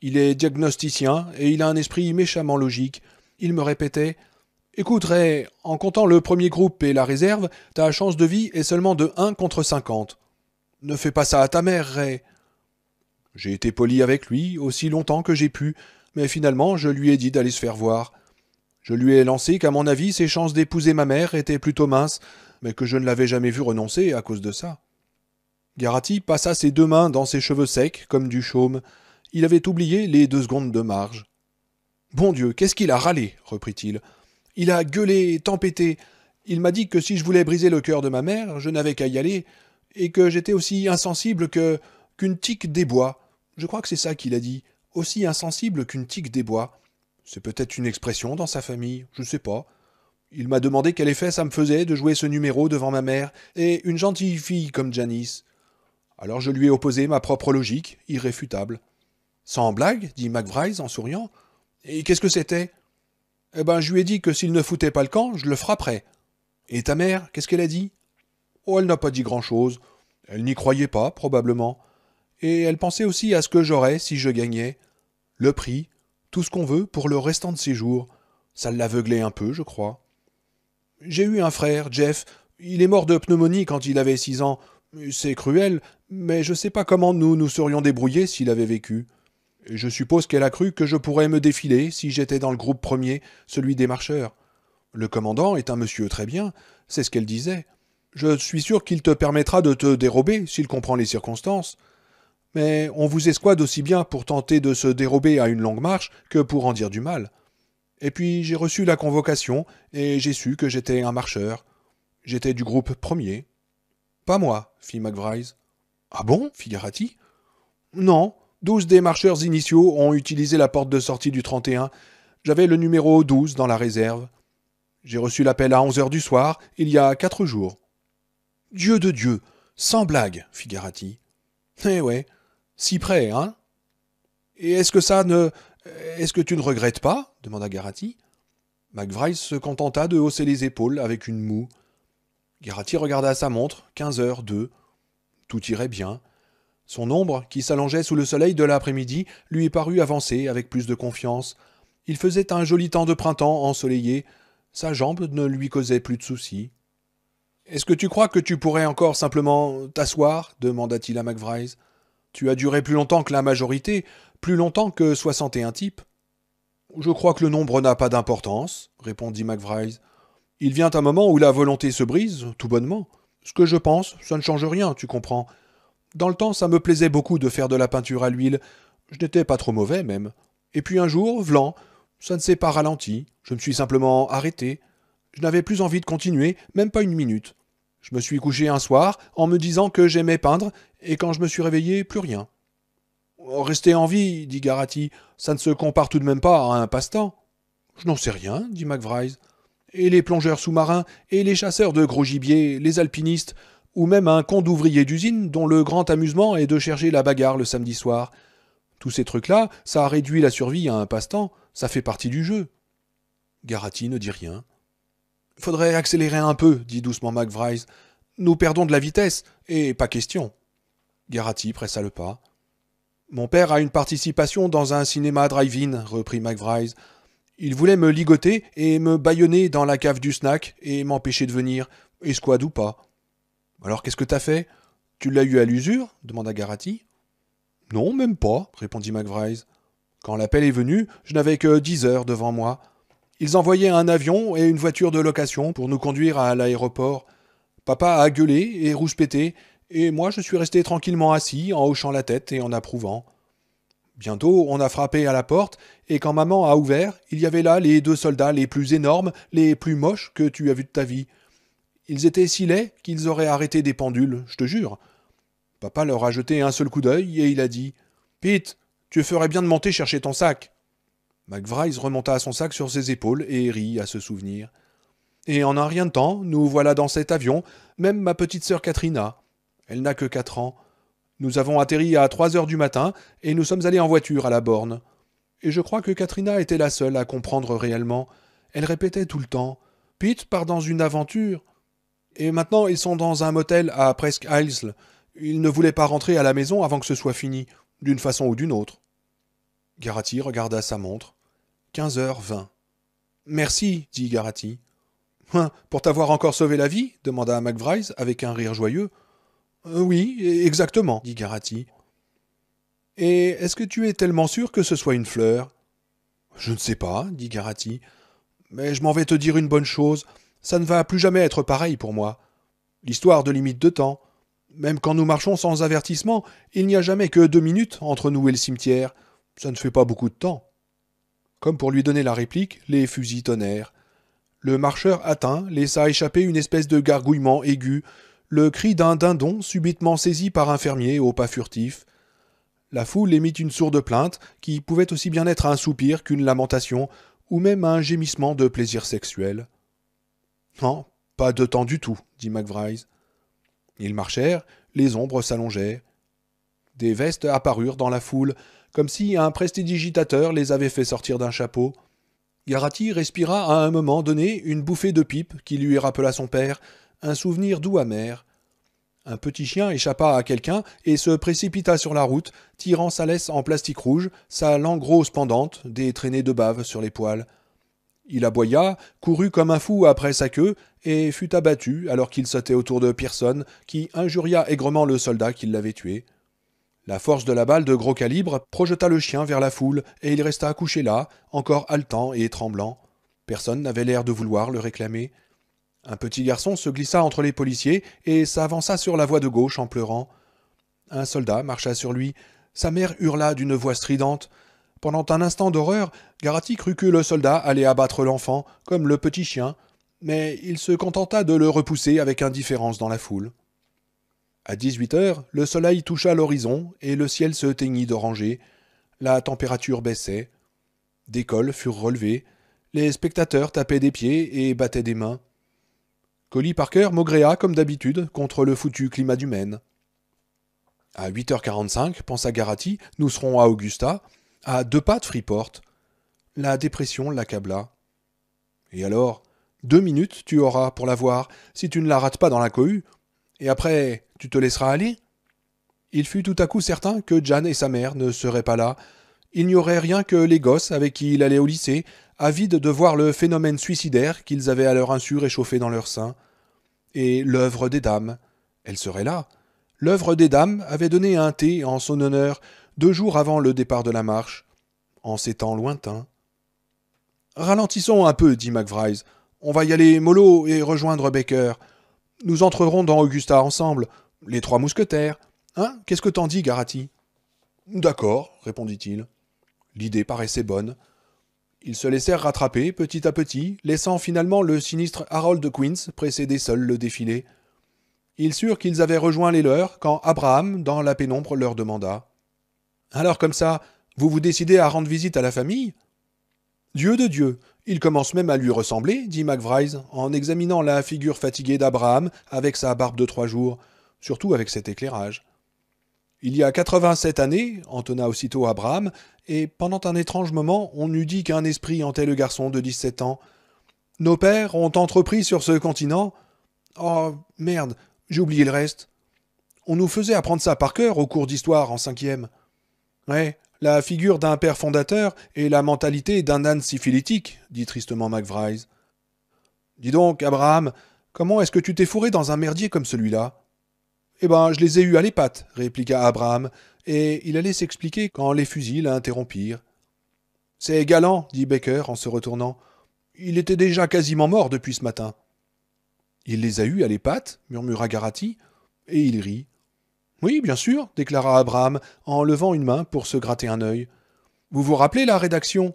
A: Il est diagnosticien et il a un esprit méchamment logique. Il me répétait « Écoute, Ray, en comptant le premier groupe et la réserve, ta chance de vie est seulement de 1 contre 50. Ne fais pas ça à ta mère, Ray. » J'ai été poli avec lui aussi longtemps que j'ai pu, mais finalement je lui ai dit d'aller se faire voir. Je lui ai lancé qu'à mon avis ses chances d'épouser ma mère étaient plutôt minces, mais que je ne l'avais jamais vu renoncer à cause de ça. Garati passa ses 2 mains dans ses cheveux secs comme du chaume. Il avait oublié les 2 secondes de marge. « Bon Dieu, qu'est-ce qu'il a râlé » reprit-il. « Il a gueulé, tempêté. Il m'a dit que si je voulais briser le cœur de ma mère, je n'avais qu'à y aller, et que j'étais aussi insensible qu'une tique des bois. Je crois que c'est ça qu'il a dit. Aussi insensible qu'une tique des bois. C'est peut-être une expression dans sa famille, je ne sais pas. Il m'a demandé quel effet ça me faisait de jouer ce numéro devant ma mère, et une gentille fille comme Janice. Alors je lui ai opposé ma propre logique, irréfutable. « Sans blague, dit McVryes en souriant. Et qu'est-ce que c'était ? Eh ben, je lui ai dit que s'il ne foutait pas le camp, je le frapperais. Et ta mère, qu'est-ce qu'elle a dit ? Oh, elle n'a pas dit grand-chose. Elle n'y croyait pas, probablement. Et elle pensait aussi à ce que j'aurais si je gagnais. Le prix, tout ce qu'on veut pour le restant de ses jours. Ça l'aveuglait un peu, je crois. J'ai eu un frère, Jeff. Il est mort de pneumonie quand il avait 6 ans. C'est cruel, mais je ne sais pas comment nous nous serions débrouillés s'il avait vécu. Je suppose qu'elle a cru que je pourrais me défiler si j'étais dans le groupe premier, celui des marcheurs. Le commandant est un monsieur très bien, c'est ce qu'elle disait. Je suis sûr qu'il te permettra de te dérober s'il comprend les circonstances. Mais on vous escouade aussi bien pour tenter de se dérober à une longue marche que pour en dire du mal. Et puis j'ai reçu la convocation et j'ai su que j'étais un marcheur. J'étais du groupe premier. Pas moi, fit McVryes. Ah bon, fit Garati. Non, 12 des marcheurs initiaux ont utilisé la porte de sortie du 31. J'avais le numéro 12 dans la réserve. J'ai reçu l'appel à 11 heures du soir, il y a 4 jours. Dieu de Dieu, sans blague, fit Garati. Eh ouais, si près, hein ? Et est-ce que tu ne regrettes pas ? Demanda Garati. McVryes se contenta de hausser les épaules avec une moue. Garati regarda sa montre, 15h02. Tout irait bien. Son ombre, qui s'allongeait sous le soleil de l'après-midi, lui parut avancer avec plus de confiance. Il faisait un joli temps de printemps ensoleillé. Sa jambe ne lui causait plus de soucis. « Est-ce que tu crois que tu pourrais encore simplement t'asseoir » demanda-t-il à McVryes. « Tu as duré plus longtemps que la majorité, plus longtemps que 61 types. »« Je crois que le nombre n'a pas d'importance, » répondit McVryes. « Il vient un moment où la volonté se brise, tout bonnement. Ce que je pense, ça ne change rien, tu comprends. Dans le temps, ça me plaisait beaucoup de faire de la peinture à l'huile. Je n'étais pas trop mauvais, même. Et puis un jour, v'lan, ça ne s'est pas ralenti. Je me suis simplement arrêté. Je n'avais plus envie de continuer, même pas une minute. Je me suis couché un soir en me disant que j'aimais peindre, et quand je me suis réveillé, plus rien. Rester en vie, dit Garati, ça ne se compare tout de même pas à un passe-temps. Je n'en sais rien, dit McVryes. Et les plongeurs sous-marins, et les chasseurs de gros gibier, les alpinistes, ou même un con d'ouvrier d'usine dont le grand amusement est de chercher la bagarre le samedi soir. Tous ces trucs-là, ça a réduit la survie à un passe-temps, ça fait partie du jeu. Garati ne dit rien. « Faudrait accélérer un peu, dit doucement McVryes. Nous perdons de la vitesse, et pas question. » Garati pressa le pas. « Mon père a une participation dans un cinéma drive-in, reprit McVryes. Il voulait me ligoter et me bâillonner dans la cave du snack et m'empêcher de venir, escouade ou pas. » Alors qu'est-ce que t'as fait ? Tu l'as eu à l'usure ? Demanda Garati. Non, même pas, répondit McVryes. Quand l'appel est venu, je n'avais que 10 heures devant moi. Ils envoyaient un avion et une voiture de location pour nous conduire à l'aéroport. Papa a gueulé et rouspété, et moi je suis resté tranquillement assis en hochant la tête et en approuvant. Bientôt, on a frappé à la porte, et quand maman a ouvert, il y avait là les 2 soldats les plus énormes, les plus moches que tu as vus de ta vie. Ils étaient si laids qu'ils auraient arrêté des pendules, je te jure. Papa leur a jeté un seul coup d'œil et il a dit « Pete, tu ferais bien de monter chercher ton sac. » McVryes remonta son sac sur ses épaules et rit à ce souvenir. Et en un rien de temps, nous voilà dans cet avion, même ma petite sœur Katrina. Elle n'a que 4 ans. Nous avons atterri à 3 heures du matin et nous sommes allés en voiture à la borne. Et je crois que Katrina était la seule à comprendre réellement. Elle répétait tout le temps « Pete part dans une aventure ». Et maintenant ils sont dans un motel à Presque Isle. Ils ne voulaient pas rentrer à la maison avant que ce soit fini, d'une façon ou d'une autre. Garrity regarda sa montre. 15h20. Merci, dit Garrity. Pour t'avoir encore sauvé la vie demanda McVryes avec un rire joyeux. Oui, exactement, dit Garrity. Et est-ce que tu es tellement sûr que ce soit une fleur? Je ne sais pas, dit Garrity. Mais je m'en vais te dire une bonne chose. Ça ne va plus jamais être pareil pour moi. L'histoire de limite de temps. Même quand nous marchons sans avertissement, il n'y a jamais que 2 minutes entre nous et le cimetière. Ça ne fait pas beaucoup de temps. Comme pour lui donner la réplique, les fusils tonnèrent. Le marcheur atteint laissa échapper une espèce de gargouillement aigu, le cri d'un dindon subitement saisi par un fermier au pas furtif. La foule émit une sourde plainte qui pouvait aussi bien être un soupir qu'une lamentation, ou même un gémissement de plaisir sexuel. Non, pas de temps du tout, dit McVryes. Ils marchèrent, les ombres s'allongeaient. Des vestes apparurent dans la foule, comme si un prestidigitateur les avait fait sortir d'un chapeau. Garrity respira à un moment donné une bouffée de pipe qui lui rappela son père, un souvenir doux amer. Un petit chien échappa à quelqu'un et se précipita sur la route, tirant sa laisse en plastique rouge, sa langue rose pendante, des traînées de bave sur les poils. Il aboya, courut comme un fou après sa queue, et fut abattu alors qu'il sautait autour de Pearson, qui injuria aigrement le soldat qui l'avait tué. La force de la balle de gros calibre projeta le chien vers la foule, et il resta couché là, encore haletant et tremblant. Personne n'avait l'air de vouloir le réclamer. Un petit garçon se glissa entre les policiers et s'avança sur la voie de gauche en pleurant. Un soldat marcha sur lui. Sa mère hurla d'une voix stridente. Pendant un instant d'horreur, Garrity crut que le soldat allait abattre l'enfant, comme le petit chien, mais il se contenta de le repousser avec indifférence dans la foule. À 18h, le soleil toucha l'horizon et le ciel se teignit d'oranger. La température baissait. Des cols furent relevés. Les spectateurs tapaient des pieds et battaient des mains. Collie Parker maugréa comme d'habitude contre le foutu climat du Maine. À 8h45, pensa Garrity, nous serons à Augusta, à 2 pas de Freeport. La dépression l'accabla. Et alors, 2 minutes tu auras pour la voir, si tu ne la rates pas dans la cohue. Et après, tu te laisseras aller? Il fut tout à coup certain que Jan et sa mère ne seraient pas là. Il n'y aurait rien que les gosses avec qui il allait au lycée, avides de voir le phénomène suicidaire qu'ils avaient à leur insu réchauffé dans leur sein. Et l'œuvre des dames, elle serait là. L'œuvre des dames avait donné un thé en son honneur 2 jours avant le départ de la marche, en ces temps lointains. « Ralentissons un peu, dit McVryes. On va y aller mollo et rejoindre Baker. Nous entrerons dans Augusta ensemble, les 3 mousquetaires. Hein, qu'est-ce que t'en dis, Garrity ?»« D'accord, répondit-il. L'idée paraissait bonne. Ils se laissèrent rattraper petit à petit, laissant finalement le sinistre Harold Quince précéder seul le défilé. Ils surent qu'ils avaient rejoint les leurs quand Abraham, dans la pénombre, leur demanda « Alors comme ça, vous vous décidez à rendre visite à la famille ?»« Dieu de Dieu, il commence même à lui ressembler, dit McVryes, en examinant la figure fatiguée d'Abraham avec sa barbe de 3 jours, surtout avec cet éclairage. Il y a 87 années, entonna aussitôt Abraham, et pendant un étrange moment, on eût dit qu'un esprit hantait le garçon de 17 ans. Nos pères ont entrepris sur ce continent. Oh, merde, j'ai oublié le reste. On nous faisait apprendre ça par cœur au cours d'histoire en 5e. Ouais, la figure d'un père fondateur et la mentalité d'un âne syphilitique, dit tristement McVryes. Dis donc, Abraham, comment est-ce que tu t'es fourré dans un merdier comme celui-là? Eh ben, je les ai eus à les pattes, répliqua Abraham, et il allait s'expliquer quand les fusils l'interrompirent. C'est galant, dit Baker en se retournant. Il était déjà quasiment mort depuis ce matin. Il les a eus à les pattes, murmura Garrity, et il rit. Oui, bien sûr, déclara Abraham, en levant une main pour se gratter un œil. Vous vous rappelez la rédaction?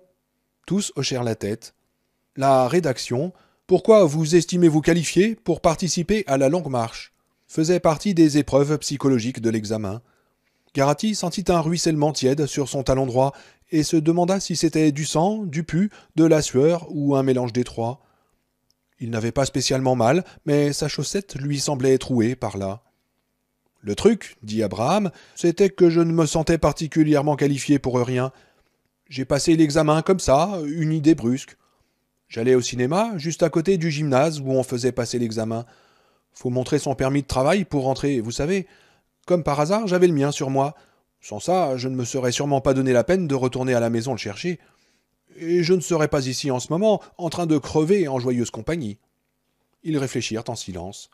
A: Tous hochèrent la tête. La rédaction, pourquoi vous estimez-vous qualifié pour participer à la longue marche, faisait partie des épreuves psychologiques de l'examen. Garaty sentit un ruissellement tiède sur son talon droit et se demanda si c'était du sang, du pu, de la sueur ou un mélange des trois. Il n'avait pas spécialement mal, mais sa chaussette lui semblait trouée par là. Le truc, dit Abraham, c'était que je ne me sentais particulièrement qualifié pour rien. J'ai passé l'examen comme ça, une idée brusque. J'allais au cinéma, juste à côté du gymnase où on faisait passer l'examen. Faut montrer son permis de travail pour rentrer, vous savez. Comme par hasard, j'avais le mien sur moi. Sans ça, je ne me serais sûrement pas donné la peine de retourner à la maison le chercher. Et je ne serais pas ici en ce moment, en train de crever en joyeuse compagnie. Ils réfléchirent en silence.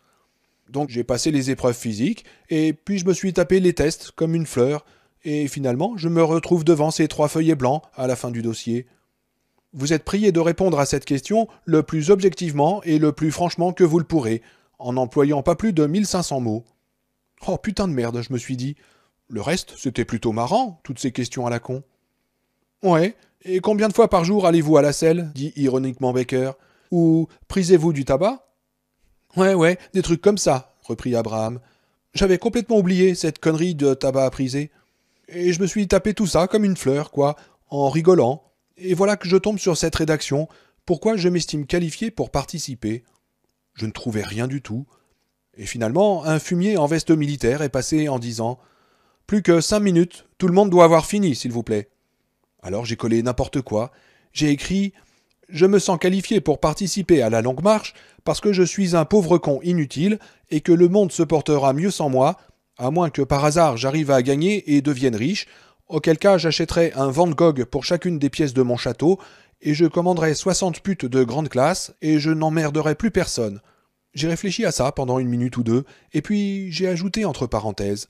A: Donc j'ai passé les épreuves physiques, et puis je me suis tapé les tests comme une fleur, et finalement je me retrouve devant ces 3 feuillets blancs à la fin du dossier. Vous êtes prié de répondre à cette question le plus objectivement et le plus franchement que vous le pourrez, en n'employant pas plus de 1500 mots. Oh putain de merde, je me suis dit. Le reste, c'était plutôt marrant, toutes ces questions à la con. Ouais, et combien de fois par jour allez-vous à la selle dit ironiquement Baker. Ou prisez-vous du tabac? Ouais, des trucs comme ça, reprit Abraham. J'avais complètement oublié cette connerie de tabac à priser. Et je me suis tapé tout ça comme une fleur, quoi, en rigolant. Et voilà que je tombe sur cette rédaction. Pourquoi je m'estime qualifié pour participer? Je ne trouvais rien du tout. Et finalement, un fumier en veste militaire est passé en disant « Plus que 5 minutes, tout le monde doit avoir fini, s'il vous plaît. » Alors j'ai collé n'importe quoi. J'ai écrit « Je me sens qualifié pour participer à la longue marche parce que je suis un pauvre con inutile et que le monde se portera mieux sans moi, à moins que par hasard j'arrive à gagner et devienne riche, auquel cas j'achèterai un Van Gogh pour chacune des pièces de mon château et je commanderai 60 putes de grande classe et je n'emmerderai plus personne. » J'ai réfléchi à ça pendant 1 minute ou 2, et puis j'ai ajouté entre parenthèses.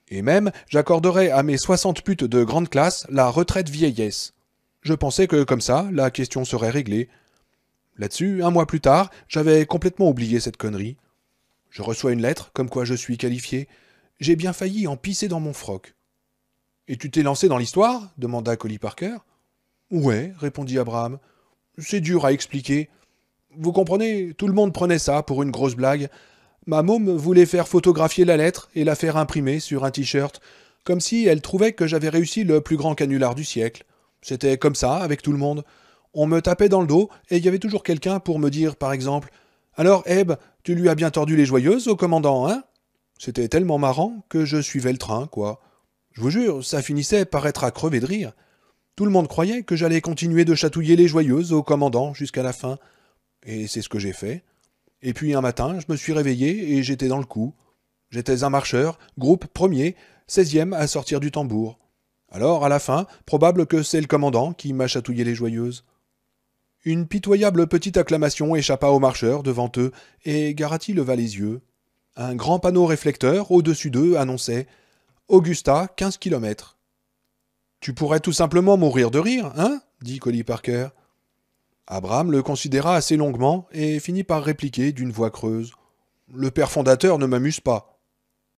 A: Et même, j'accorderai à mes 60 putes de grande classe la retraite vieillesse. Je pensais que comme ça, la question serait réglée. Là-dessus, 1 mois plus tard, j'avais complètement oublié cette connerie. Je reçois une lettre, comme quoi je suis qualifié. J'ai bien failli en pisser dans mon froc. Et tu t'es lancé dans l'histoire demanda Collie Parker. Ouais, répondit Abraham. C'est dur à expliquer. Vous comprenez, tout le monde prenait ça pour une grosse blague. Ma môme voulait faire photographier la lettre et la faire imprimer sur un t-shirt, comme si elle trouvait que j'avais réussi le plus grand canular du siècle. C'était comme ça, avec tout le monde. On me tapait dans le dos, et il y avait toujours quelqu'un pour me dire, par exemple, « Alors, Eb, tu lui as bien tordu les joyeuses au commandant, hein ?» C'était tellement marrant que je suivais le train, quoi. Je vous jure, ça finissait par être à crever de rire. Tout le monde croyait que j'allais continuer de chatouiller les joyeuses au commandant jusqu'à la fin. Et c'est ce que j'ai fait. Et puis un matin, je me suis réveillé et j'étais dans le coup. J'étais un marcheur, groupe premier, 16e à sortir du tambour. Alors, à la fin, probable que c'est le commandant qui m'a chatouillé les joyeuses. Une pitoyable petite acclamation échappa aux marcheurs devant eux, et Garaty leva les yeux. Un grand panneau réflecteur au-dessus d'eux annonçait « Augusta, 15 kilomètres ». « Tu pourrais tout simplement mourir de rire, hein ?» dit Collie Parker. Abraham le considéra assez longuement et finit par répliquer d'une voix creuse. « Le père fondateur ne m'amuse pas. »